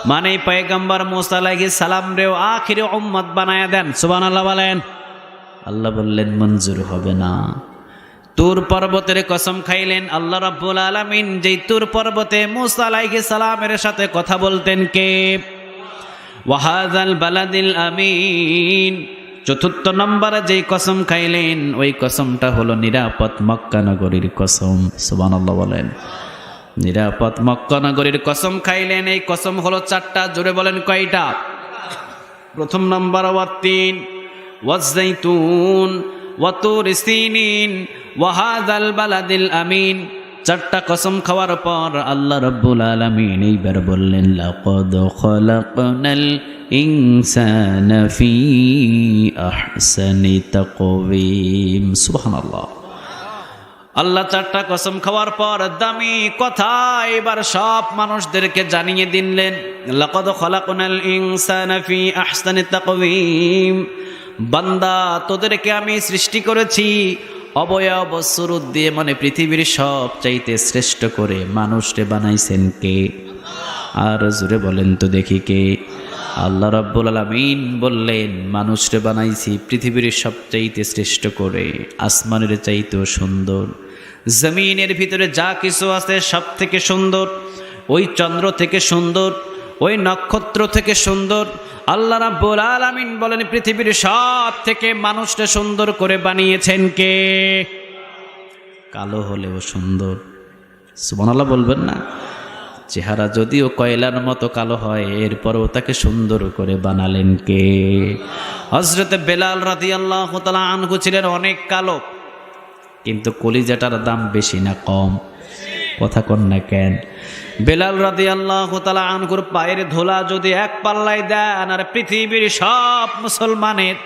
মানে পয়গম্বর মূসা আলাইহিস সালাম রেও আখিরি উম্মত বানায়া দেন। সুবহানাল্লাহ বলেন। আল্লাহ বললেন মঞ্জুর হবে না। তুর পর্বতের কসম খাইলেন আল্লাহ রাব্বুল আলামিন। যেই তুর পর্বতে মূসা আলাইহিস সালামের সাথে কথা বলতেন কে? ওয়াহাযাল বালাদিল আমিন। 4th নম্বরে যেই কসম খাইলেন ওই কসমটা হলো নিরাপদ মক্কা নগরীর কসম। সুবহানাল্লাহ বলেন। নিরাপদ মক্কা নগরীর কসম খাইলেন। এই কসম হলো 4টা। জোরে বলেন কয়টা? প্রথম নম্বর ওয়াত্তিন ওয়াজ-যাইতুন ওয়া তুর সিনিন ওয়া হাযাল বালাদিল আমিন। 4টা কসম খাওয়ার পর আল্লাহ রাব্বুল আলামিন এইবার বললেন লাকাদ খালাকনাল ইনসানা ফি আহসানি তাকওয়িম। সুবহানাল্লাহ। আল্লাহ 4টা কসম খাওয়ার পর দামি কথা এবার সব মানুষদেরকে জানিয়ে দিলেন। লাকাদ খালাকনাল ইনসানা ফি আহসানি তাকওয়িম। বান্দা তোদেরকে আমি সৃষ্টি করেছি অবয়ব সুরত দিয়ে, মানে পৃথিবীর সব চাইতে শ্রেষ্ঠ করে মানুষকে বানাইছেন কে? আর জোরে বলেন তো দেখি কে? আল্লাহ রাব্বুল আলামিন বললেন মানুষকে বানাইছি পৃথিবীর সবচাইতে শ্রেষ্ঠ করে, আসমানের চাইতেও সুন্দর, জমিনের ভিতরে যা কিছু আছে সব থেকে সুন্দর, ওই চন্দ্র থেকে সুন্দর, ওই নক্ষত্র থেকে সুন্দর। আল্লাহ রাব্বুল আলামিন বলেন পৃথিবীর সব থেকে মানুষকে সুন্দর করে বানিয়েছেন কে? কালো হলেও সুন্দর। সুবহানাল্লাহ বলবেন না? চেহারা যদিও কয়লার মতো কালো হয়, এরপরও তাকে সুন্দর করে বানালেন কে? হযরত বেলাল রাদিয়াল্লাহু তাআলা আনহু ছিলেন অনেক কালো, কিন্তু কলিজাটার দাম বেশি না কম? কথা কন না কেন? বেলাল রাদিয়াল্লাহু তাআলা আনহুর পায়ের ধুলা যদি এক পাল্লায় দেন, আর পৃথিবীর সব মুসলমানের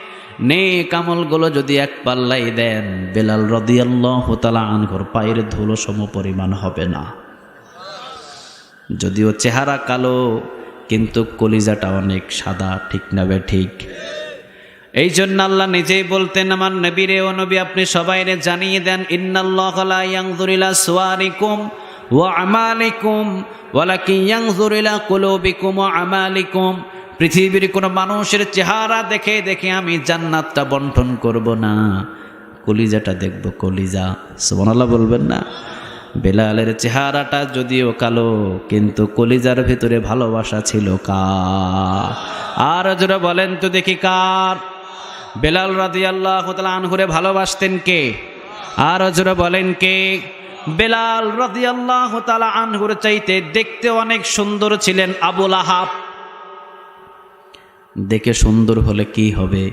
নেক আমলগুলো যদি এক পাল্লায় দেন, বেলাল রাদিয়াল্লাহু তাআলা আনহুর পায়ের ধুলো সম পরিমাণ হবে না। যদিও চেহারা কালো, কিন্তু কলিজাটা অনেক সাদা। ঠিক না বে ঠিক? এই জন্য আল্লাহ নিজেই বলতেন আমার নবীরে, ও নবী আপনি সবাইরে জানিয়ে দেন ইন্নাল্লাহা লা ইয়ানজুরু ইলা সুওয়ারিকুম ওয়া আমালিকুম ওয়ালাকিন ইয়ানজুরু ইলা কুলুবিকুম ওয়া আমালিকুম। পৃথিবীর কোনো মানুষের চেহারা দেখে দেখে আমি জান্নাতটা বন্টন করব না, কলিজাটা দেখব, কলিজা। সুবহানাল্লাহ বলবেন না? বেলালের চেহারাটা যদিও কালো, কিন্তু কলিজার ভিতরে ভালোবাসা ছিল কার? আর জোরে বলেন তো দেখি কার? বেলাল রাদিয়াল্লাহু তাআলা আনহুরে ভালোবাসতেন কে? আর জোরে বলেন কে? বেলাল রাদিয়াল্লাহু তাআলা আনহুর চাইতে দেখতে অনেক সুন্দর ছিলেন আবু লাহাব। দেখে সুন্দর হলে কি হবে?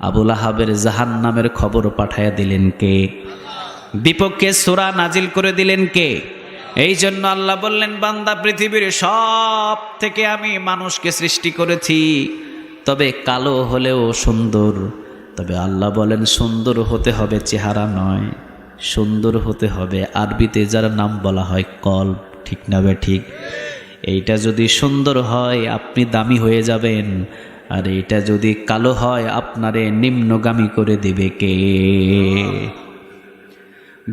আবু লাহাবের জাহান্নামের খবর পাঠায়া দিলেন কে? বিপক্ষে সূরা নাজিল করে দিলেন কে? এই জন্য আল্লাহ বললেন বান্দা পৃথিবীর সব থেকে আমি মানুষকে সৃষ্টি করেছি, তবে কালো হলেও সুন্দর। তবে আল্লাহ বলেন সুন্দর হতে হবে চেহারা নয়, সুন্দর হতে হবে আরবিতে যার নাম বলা হয় কলব। ঠিক না বে ঠিক? এইটা যদি সুন্দর হয় আপনি দামি হয়ে যাবেন, আর এইটা যদি কালো হয় আপনারে নিম্নগামী করে দিবে কে?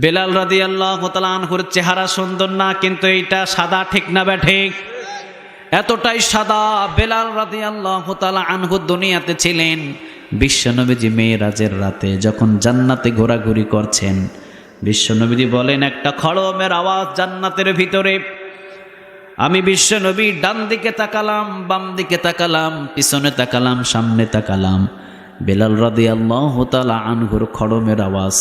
বেলাল রাদিয়াল্লাহু তাআলা আনহুর চেহারা সুন্দর না, কিন্তু এইটা সাদা। ঠিক না বে ঠিক? এতটাই সাদা। বেলাল রাদিয়াল্লাহু তাআলা আনহু দুনিয়াতে ছিলেন বিশ্বনবীজি মেরাজের রাতে যখন জান্নাতে ঘোরাঘুরি করছেন, বিশ্বনবীজি বলেন একটা খড়মের আওয়াজ জান্নাতের ভিতরে। আমি বিশ্বনবী ডান দিকে তাকালাম, বাম দিকে তাকালাম, পিছনে তাকালাম, সামনে তাকালাম, বেলাল রাদিয়াল্লাহু তাআলা আনহুর খড়মের আওয়াজ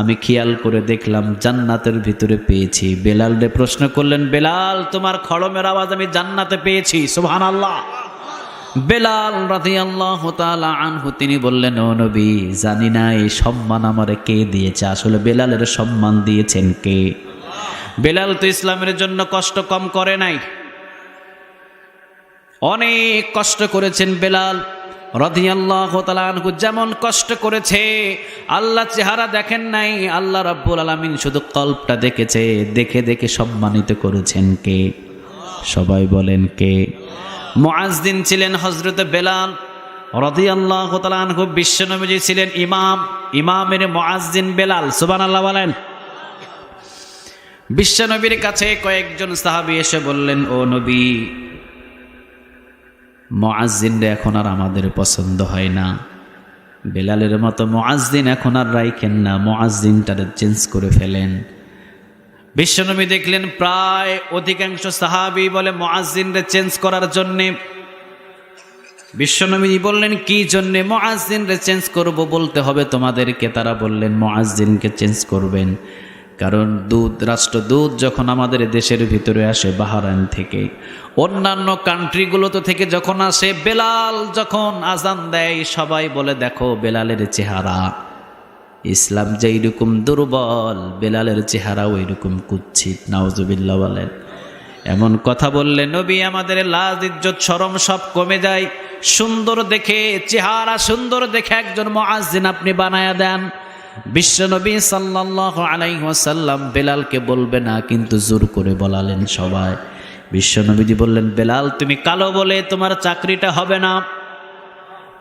আমি খেয়াল করে দেখলাম জান্নাতের ভিতরে পেয়েছি। বেলালকে প্রশ্ন করলেন, বেলাল তোমার খড়মের আওয়াজ আমি জান্নাতে পেয়েছি, সুবহানাল্লাহ। বেলাল রাদিয়াল্লাহু তাআলা আনহু তিনি বললেন, ও নবী জানি না এই সম্মান আমারে কে দিয়েছে, আসলে বেলালের সম্মান দিয়েছেন কে? বেলাল তো ইসলামের জন্য কষ্ট কম করে নাই, অনেক কষ্ট করেছেন বেলাল রাদিয়াল্লাহু তাআলা আনহু। যেমন কষ্ট করেছে আল্লাহ চেহারা দেখেন নাই, আল্লাহ রাব্বুল আলামিন শুধু কল্পটা দেখেছে, দেখে দেখে সম্মানিত করেছেন কে? সবাই বলেন কে? মুআজ্জিন ছিলেন হযরতে বেলাল রাদিয়াল্লাহু তাআলা আনহু, বিশ্বনবীজি ছিলেন ইমাম, ইমামের মুআজ্জিন বেলাল, সুবহানাল্লাহ বলেন। বিশ্বনবীর কাছে কয়েকজন সাহাবী এসে বললেন, ও নবী মুআজ্জিনরা এখন আর আমাদের পছন্দ হয় না, বেলালের মতো মুআজ্জিন এখন আর রাইখেন না, মুআজ্জিনটারে চেঞ্জ করে ফেলেন। বিশ্বনবী দেখলেন প্রায় অধিকাংশ সাহাবী বলে মুআজ্জিনরে চেঞ্জ করার জন্যে। বিশ্বনবী বললেন কি জন্যে? মুআজ্জিনরে চেঞ্জ করব বলতে হবে তোমাদেরকে। তারা বললেন মুআজ্জিনকে চেঞ্জ করবেন কারণ রাষ্ট্রদূত যখন আমাদের দেশের ভিতরে আসে বাহরাইন থেকে, অন্যান্য কান্ট্রিগুলোতে থেকে যখন আসে, বেলাল যখন আজান দেয় সবাই বলে দেখো বেলালের চেহারা, ইসলাম যেইরকম দুর্বল বেলালের চেহারা ওইরকম কুৎসিত, নাউজুবিল্লাহ বলেন। এমন কথা বললে নবী আমাদের লাজ ইজ্জত শরম সব কমে যায়। সুন্দর দেখে, চেহারা সুন্দর দেখে একজন মুআজ্জিন আপনি বানায়া দেন। বিশ্বনবী সাল্লাল্লাহু আলাইহি ওয়াসাল্লাম বেলালকে বলবে না, কিন্তু জোর করে বলালেন সবাই। বিশ্বনবীজি বললেন, বেলাল তুমি কালো বলে তোমার চাকরিটা হবে না,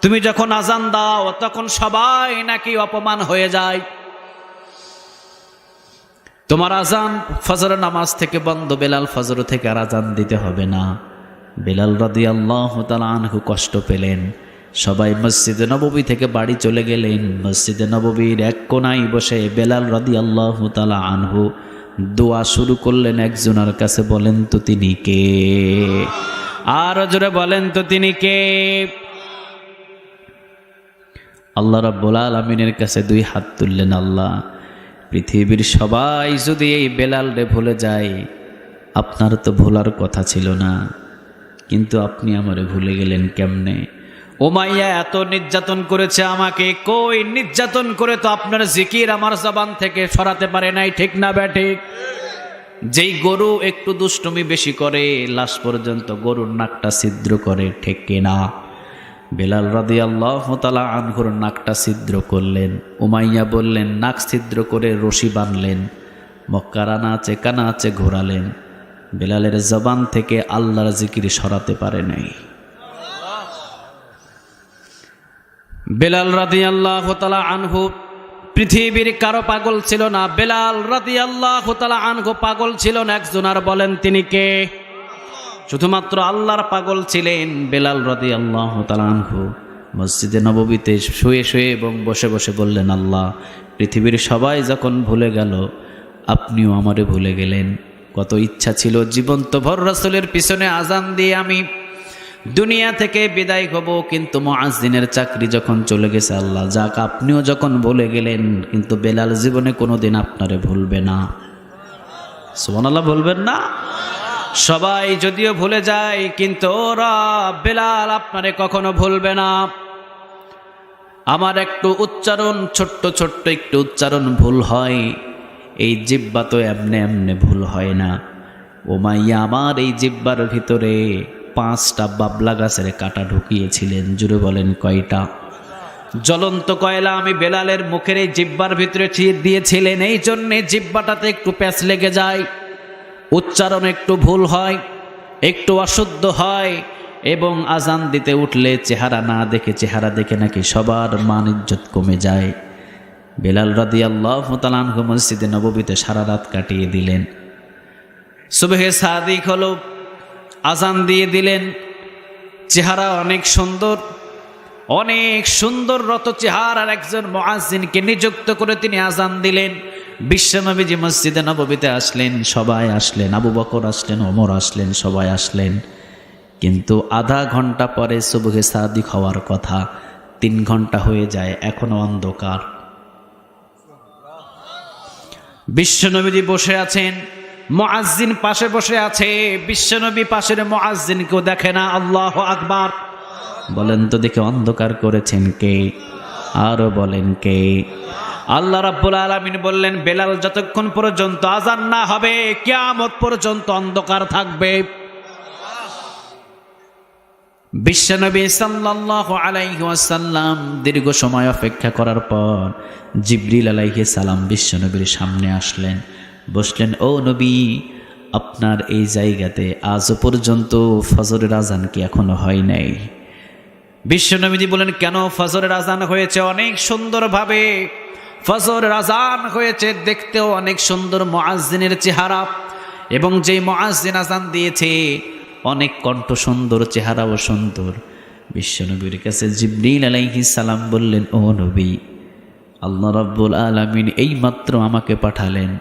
তুমি যখন আজান দাও তখন সবাই নাকি অপমান হয়ে যায়, তোমার আজান ফজর নামাজ থেকে বন্ধ, বেলাল ফজর থেকে আর আজান দিতে হবে না। বেলাল রাদিয়াল্লাহু তাআলা আনহু কষ্ট পেলেন। সবাই মসজিদে নববী থেকে বাড়ি চলে গেলেন। মসজিদে নববীর এক কোনায় বসে বেলাল রাদিয়াল্লাহু তাআলা আনহু দোয়া শুরু করলেন একজনের কাছে, বলেন তো তিনি কে? আর জোরে বলেন তো তিনি কে? আল্লাহ রাব্বুল আলামিনের কাছে দুই হাত তুললেন, আল্লাহ পৃথিবীর সবাই যদি এই বেলালরে ভুলে যায়, আপনার তো ভোলার কথা ছিল না, কিন্তু আপনি আমারে ভুলে গেলেন কেমনে? উমাইয়া এত নির্যাতন করেছে আমাকে, কই নির্যাতন করে তো আপনার জিকির আমার জবান থেকে সরাতে পারে নাই, ঠিক না ব্যাঠিক? যেই গরু একটু দুষ্টুমি বেশি করে লাশ পর্যন্ত গরুর নাকটা ছিদ্র করে, ঠিক কিনা? বেলাল রাদিয়াল্লাহু তাআলা আনহুর নাকটা ছিদ্র করলেন। উমাইয়া বললেন, নাক ছিদ্র করে রশি বাঁধলেন, মক্কার আনাচে কানাচে ঘোরালেন, বেলালের জবান থেকে আল্লাহর জিকির সরাতে পারে নাই। বেলাল রাদিয়াল্লাহু তাআলা আনহু পৃথিবীর কারো পাগল ছিল না, বেলাল রাদিয়াল্লাহু তাআলা আনহু পাগল ছিল না। একজন আর বলেন তিনি কে? শুধুমাত্র আল্লাহর পাগল ছিলেন বেলাল রাদিয়াল্লাহু তাআলা আনহু। মসজিদে নববীতে শুয়ে শুয়ে এবং বসে বসে বললেন, আল্লাহ পৃথিবীর সবাই যখন ভুলে গেল, আপনিও আমারে ভুলে গেলেন। কত ইচ্ছা ছিল জীবন্ত ভর রাসূলের পিছনে আজান দিয়ে আমি দুনিয়া থেকে বিদায় হব, কিন্তু মুআজ্জিনের চাকরি যখন চলে গেছে, আল্লাহ যাক আপনিও যখন ভুলে গেলেন, কিন্তু বেলাল জীবনে কোনোদিন আপনারে ভুলবে না। সুবহানাল্লাহ বলবেন না? সবাই যদিও ভুলে যায়, কিন্তু ওরা বেলাল আপনারে কখনো ভুলবে না। আমার একটু উচ্চারণ ছোট্ট ছোট্ট একটু উচ্চারণ ভুল হয়, এই জিহ্বা তো এমনে এমনে ভুল হয় না। উমাইয়া আমার এই জিহ্বার ভিতরে 5টা বাবলা গাছের কাঁটা ঢুকিয়েছিলেন। জুড়ে বলেন কয়টা? জ্বলন্ত কয়লা আমি বেলালের মুখের এই জিহ্বার ভিতরে দিয়েছিলেন, এই জন্যে জিহ্বাটাতে একটু প্যাঁচ লেগে যায়, উচ্চারণ একটু ভুল হয়, একটু অশুদ্ধ হয়, এবং আজান দিতে উঠলে চেহারা না দেখে, চেহারা দেখে নাকি সবার মান ইজ্জত কমে যায়। বেলাল রাদিয়াল্লাহু তাআলা আনহু মসজিদে নববীতে সারা রাত কাটিয়ে দিলেন। সুবহে সাদিক হলো, আজান দিয়ে দিলেন। চেহারা অনেক সুন্দর, অনেক সুন্দর রত চেহারার একজন মুয়াজ্জিনকে নিযুক্ত করে তিনি আজান দিলেন। বিশ্বনবীজি মসজিদে নববীতে আসলেন, সবাই আসলেন, আবু বকর আসলেন, ওমর আসলেন, সবাই আসলেন। কিন্তু আধা ঘন্টা পরে সুবহে সাদিক হওয়ার কথা, 3 ঘন্টা হয়ে যায়, এখনো অন্ধকার। বিশ্বনবীজি বসে আছেন, মুয়াজ্জিন পাশে বসে আছে। বিশ্বনবী পাশের মুয়াজ্জিনকেও দেখে না। আল্লাহু আকবার। বলেন তো দেখে অন্ধকার করেছেন কে? আরো বলেন কে? আল্লাহ রাব্বুল আলামিন বললেন, বেলাল যতক্ষণ পর্যন্ত আজান না হবে কিয়ামত পর্যন্ত অন্ধকার থাকবে। বিশ্বনবী সাল্লাল্লাহু আলাইহি ওয়াসাল্লাম দীর্ঘ সময় অপেক্ষা করার পর জিবরিল আলাইহিস সালাম বিশ্বনবীর সামনে আসলেন, বসলেন। ও নবী, আপনার এই জায়গাতে আজ পর্যন্ত ফজরের আজান কি এখনো হয় নাই? বিশ্বনবীজি বলেন, কেন? ফজরের আজান হয়েছে অনেক সুন্দরভাবে, ফজরের আজান হয়েছে, দেখতেও অনেক সুন্দর মুয়াজ্জিনের চেহারা, এবং যেই মুয়াজ্জিন আজান দিয়েছে অনেক কণ্ঠ সুন্দর, চেহারাও সুন্দর। বিশ্বনবীর কাছে জিবরিল আলাইহিস সালাম বললেন, ও নবী, আল্লাহ রাব্বুল আলামিন এই মাত্র আমাকে পাঠালেন,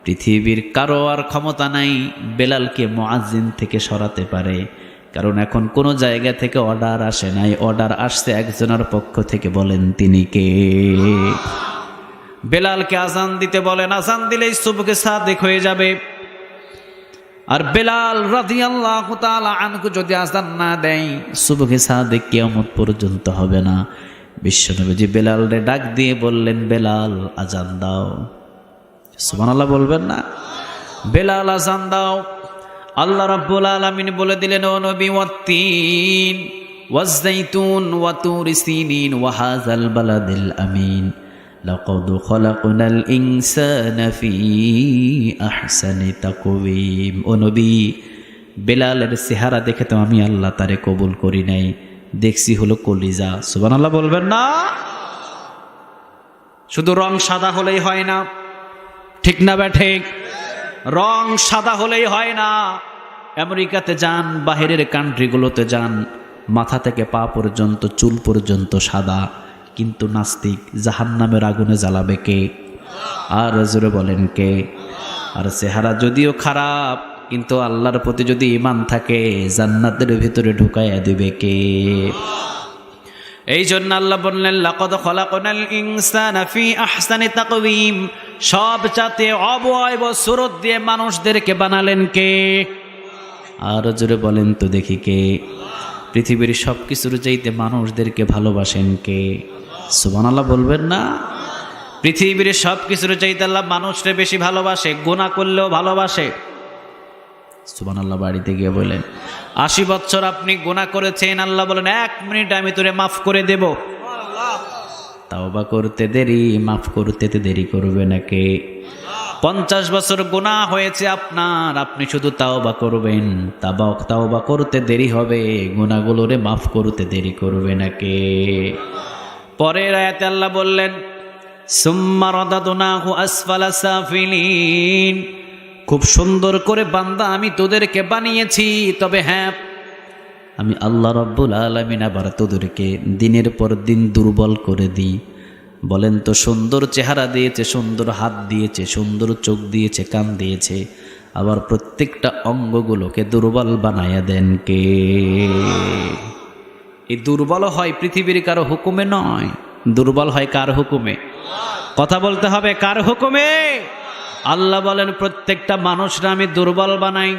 পৃথিবীর কারো আর ক্ষমতা নাই বেলালকে মুয়াজ্জিন থেকে সরাতে পারে, কারণ এখন কোনো জায়গা থেকে অর্ডার আসে নাই, অর্ডার আসছে একজনের পক্ষ থেকে। বলেন তিনি কে? বেলালকে আজান দিতে বলেন, আজান দিলেই সুবহে সাদিক হয়ে যাবে। আর বেলাল রাদিয়াল্লাহু তাআলা আনহু যদি আজান না দেয় সুবহে সাদিক কিয়ামত পর্যন্ত হবে না। বিশ্বনবীজি বেলালকে ডাক দিয়ে বললেন, বেলাল আজান দাও। সুবহানাল্লাহ বলবেন না? বেলাল আজান দাও। আল্লাহ রাব্বুল আলামিন বলে দিলেন, ও নবী, ওয়াত্তিন ওয়াজ-যাইতুন ওয়া তুরি সিনিন ওয়া হাযাল বালাদিল আমিন লাকাদ খালাকনাল ইনসানা ফি আহসানি তাকওয়িম। ও নবী, বেলালের চেহারা দেখে তো আমি আল্লাহ তারে কবুল করি নাই, দেখছি হলো কলিজা। সুবহানাল্লাহ বলবেন না? শুধু রং সাদা হলেই হয় না, ঠিক না ঠিক? রং সাদা হলেই হয় না। আমেরিকাতে যান, বাহিরের কান্ট্রিগুলোতে যান, মাথা থেকে পা পর্যন্ত, চুল পর্যন্ত সাদা, কিন্তু নাস্তিক, জাহান্নামের আগুনে জ্বালাবে কে? আর জোরে বলেন কে? আর চেহারা যদিও খারাপ, কিন্তু আল্লাহর প্রতি যদি ঈমান থাকে জান্নাতের ভিতরে ঢুকাইয়া দিবে কে? এই জন্য আল্লাহ বললেন, লাকাদ খালাকনাল ইনসানা ফি আহসানি তাকওয়িম, সব চাতে অবয়ব সুরত দিয়ে মানুষদেরকে বানালেন কে? আর জোরে বলেন তো দেখি কে? পৃথিবীর সব কিছুর চাইতে মানুষদেরকে ভালোবাসেন কে? সুবহানাল্লাহ বলবেন না? পৃথিবীর সব কিছুর চাইতে আল্লাহ মানুষকে বেশি ভালোবাসে, গুনাহ করলেও ভালোবাসে। সুবহানাল্লাহ বাড়িতে গিয়ে বলেন, 80 বছর আপনি গুনাহ করেছেন, আল্লাহ বলেন 1 মিনিট আমি তোরে মাফ করে দেব। তাওবা করতে দেরি, মাফ করতে দেরি করবে নাকি? 50 বছর গুনাহ হয়েছে আপনার, আপনি শুধু তাওবা করবেন, তাওবা করতে দেরি হবে, গুনাহগুলোরে মাফ করতে দেরি করবে নাকি? পরের আয়াতে আল্লাহ বললেন, সুম্মা রাদাদনাহু আসফালা সাফিলিন, খুব সুন্দর করে বান্দা আমি তোদেরকে বানিয়েছি, তবে হ্যাঁ, আমি আল্লাহ রাব্বুল আলামিন আবার তোদেরকে দিনের পর দিন দুর্বল করে দিই। বলেন তো, সুন্দর চেহারা দিয়েছে, সুন্দর হাত দিয়েছে, সুন্দর চোখ দিয়েছে, কান দিয়েছে, আবার প্রত্যেকটা অঙ্গগুলোকে দুর্বল বানায়া দেন কে? এই দুর্বল হয় পৃথিবীর কারো হুকুমে নয়, দুর্বল হয় কার হুকুমে? কথা বলতে হবে, কার হুকুমে? আল্লাহ বলেন, প্রত্যেকটা মানুষরা আমি দুর্বল বানাই।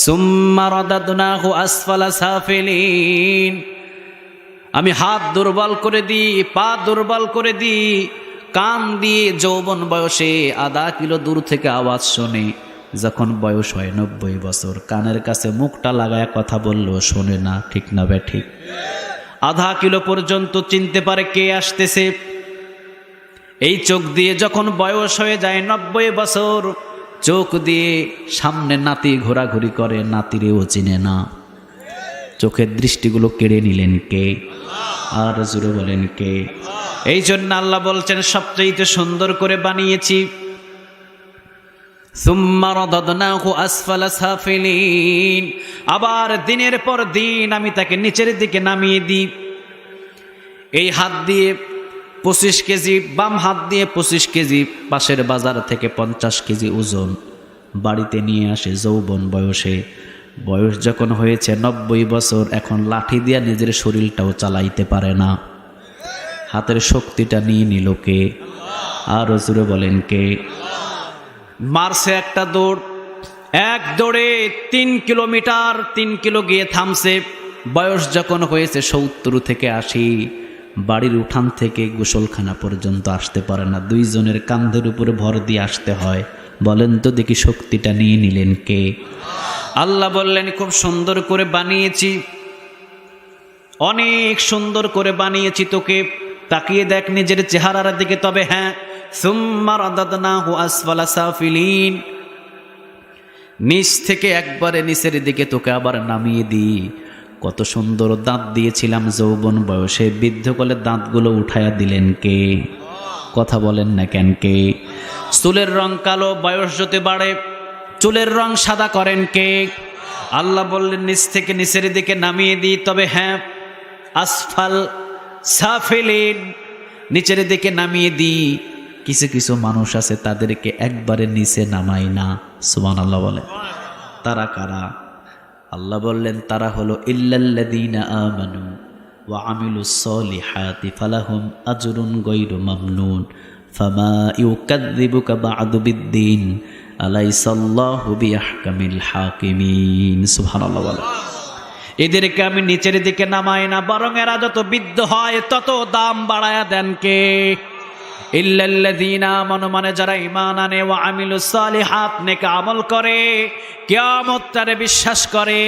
সুম্মা রাদাদনাহু আসফালা সাফিলিন, আমি হাত দুর্বল করে দিই, পা দুর্বল করে দিই, কান দিয়ে যৌবন বয়সে আধা কিলো দূর থেকে আওয়াজ শোনে, যখন বয়স হয় 90 বছর কানের কাছে মুখটা লাগায় কথা বললেও শোনে না, ঠিক না বে ঠিক? আধা কিলো পর্যন্ত চিনতে পারে কে আসতেছে। এই চোখ দিয়ে যখন বয়স হয়ে যায় 90 বছর, চোখ দিয়ে সামনে নাতি ঘোরাঘুরি করে, নাতিরেও চিনে না। চোখের দৃষ্টিগুলো কেড়ে নিলেন কে? আর জোরে বলেন কে? এই জন্য আল্লাহ বলছেন, সবচেয়ে সুন্দর করে বানিয়েছি। সুম্মা রাদাদনাহু আসফালা সাফিলিন, আবার দিনের পর দিন আমি তাকে নিচের দিকে নামিয়ে দিই। এই হাত দিয়ে 25 কেজি, বাম হাত দিয়ে 25 কেজি, পাশের বাজার থেকে 50 কেজি ওজন বাড়িতে নিয়ে আসে যৌবন বয়সে। বয়স যখন হয়েছে 90 বছর, এখন লাঠি দিয়ে নিজের শরীরটাও চালাইতে পারে না। হাতের শক্তিটা নিয়ে নিল কে? আর জোরে বলেন কে? মারছে একটা দৌড়, এক দৌড়ে 3 কিলোমিটার, 3 কিলো গিয়ে থামছে। বয়স যখন হয়েছে 70 থেকে 80, বাড়ির উঠান থেকে গোসলখানা পর্যন্ত আসতে পারে না, 2 জনের কাঁধের উপরে ভর দিয়ে আসতে হয়। বলেন তো দেখি শক্তিটা নিয়ে নিলেন কে? আল্লাহ বললেন, খুব সুন্দর করে বানিয়েছি, অনেক সুন্দর করে বানিয়েছি তোকে, তাকিয়ে দেখ নিজের চেহারার দিকে। তবে হ্যাঁ, সুম্মা রাদাদনাহু আসফালা সাফিলিন, নিচ থেকে একবারে নিচের দিকে তোকে আবার নামিয়ে দিই। কত সুন্দর দাঁত দিয়েছিলাম যৌবন বয়সে, বৃদ্ধকালে দাঁতগুলো উঠায়া দিলেন কে? কথা বলেন না কেন কে? চুলের রং কালো, বয়স যত বাড়ে চুলের রং সাদা করেন কে? আল্লাহ বললেন নিচ থেকে নিচের দিকে নামিয়ে দিই। তবে হ্যাঁ, আসফাল সাফিলিন, নিচের দিকে নামিয়ে দিই। কিছু কিছু মানুষ আছে তাদেরকে একবারে নিচে নামাই না। সুবহানাল্লাহ বলে। তারা কারা? আল্লাহ বললেন তারা হলো ইল্লাল্লাযীনা আমানু ওয়া আমিলুস সলিহাতি ফালাহুম আজরুন গায়রু মামনুন ফামা ইউকাযযিবুকা বা'দু বিদ্দীন আলাইসাল্লাহু বিআহকামিল হাকিমিন। সুবহানাল্লাহ বলে। এদেরকে আমি নিচের দিকে নামাই না, বরং এরা যত বৃদ্ধ হয় তত দাম বাড়ায়া দেন কে? ইল্লাল্লাযীনা আমানু, মানে যারা ঈমান আনে, ওয়া আমিলুস সালিহাত, নেক আমল করে, কিয়ামতটারে বিশ্বাস করে,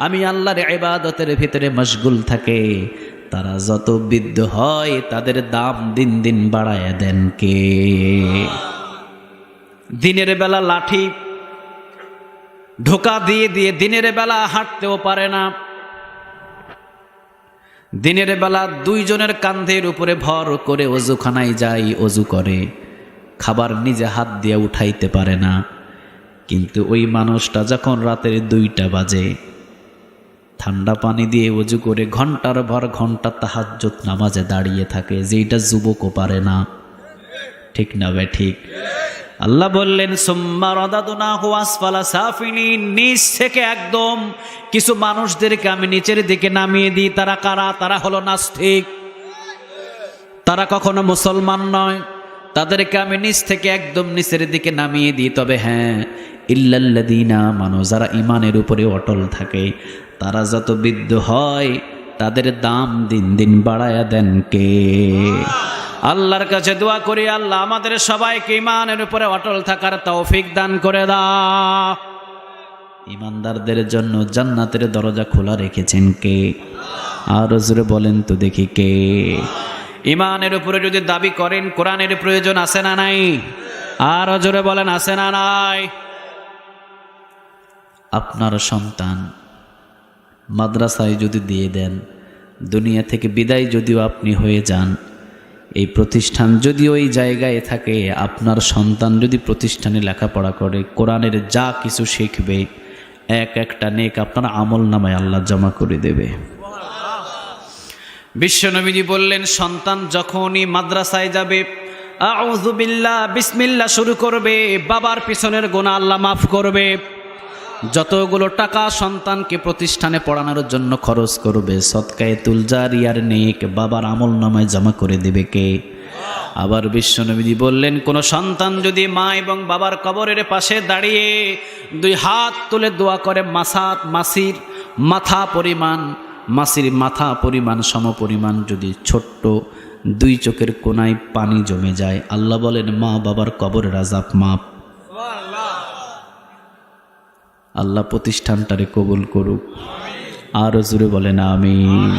আমি আল্লাহর ইবাদতের ভিতরে মশগুল থাকে, তারা যত বৃদ্ধ হয় তাদের দাম দিন দিন বাড়ায়া দেন কে? দিনের বেলা লাঠি ঢোকা দিয়ে দিয়ে দিনের বেলা হাঁটতেও পারে না। দিনের বেলা 2 জনের কাঁধের উপরে ভর করে অজুখানায় যায়, অজু করে, খাবার নিজে হাত দিয়ে উঠাইতে পারে না। কিন্তু ওই মানুষটা যখন রাতের 2টা বাজে ঠান্ডা পানি দিয়ে অজু করে ঘন্টার ভর ঘন্টা তাহাজ্জুদ নামাজে দাঁড়িয়ে থাকে, যেটা যুবকও পারে না। ঠিক না বে ঠিক? আল্লাহ বললেন সুম্মা রাদাদনাহু আসফালা সাফিলিন, নিচ থেকে একদম কিছু মানুষদেরকে আমি নিচের দিকে নামিয়ে দিই। তারা কারা? তারা হলো নাস্তিক, তারা কখনো মুসলমান নয়, তাদেরকে আমি নিচ থেকে একদম নিচের দিকে নামিয়ে দিই। তবে হ্যাঁ, ইল্লাল্লাযীনা আমানু, যারা ঈমানের উপরে অটল থাকে, তারা যত বৃদ্ধ হয় তাদের দাম দিন দিন বাড়ায়া দেন কে? আল্লাহর কাছে দোয়া করি, আল্লাহ আমাদের সবাইকে ঈমানের উপরে অটল থাকার তৌফিক দান করে দাও। ঈমানদারদের জন্য জান্নাতের দরজা খোলা রেখেছেন কে? আর জোরে বলেন তো দেখি কে? ঈমানের উপরে যদি দাবি করেন, কোরআনের প্রয়োজন আছে না নাই? আর জোরে বলেন আছে না নাই? আপনার সন্তান মাদ্রাসায় যদি দিয়ে দেন, দুনিয়া থেকে বিদায় যদিও আপনি হয়ে যান, এই প্রতিষ্ঠান যদি ওই জায়গায় থাকে, আপনার সন্তান যদি প্রতিষ্ঠানে লেখাপড়া করে, কোরআনের যা কিছু শিখবে, এক একটা নেক আপনার আমল নামায় আল্লাহ জমা করে দেবে। বিশ্বনবীজি বললেন, সন্তান যখনই মাদ্রাসায় যাবে, আউযু বিল্লাহ বিসমিল্লাহ শুরু করবে, বাবার পিছনের গুনাহ আল্লাহ মাফ করবে। যতগুলো টাকা সন্তানকে প্রতিষ্ঠানে পড়ানোর জন্য খরচ করবে, সদকায়েতুল জারিয়ার নেক বাবার আমল নামায় জমা করে দেবে কে? আবার বিশ্বনবীজি বললেন, কোন সন্তান যদি মা এবং বাবার কবরের পাশে দাঁড়িয়ে 2 হাত তুলে দোয়া করে, মাসির মাথা পরিমাণ সম পরিমাণ যদি ছোট্ট 2 চোখের কোনায় পানি জমে যায়, আল্লাহ বলেন মা বাবার কবরের আযাব মাপ। আল্লাহ প্রতিষ্ঠানটারে কবুল করুক। আর জোরে বলেন আমিন।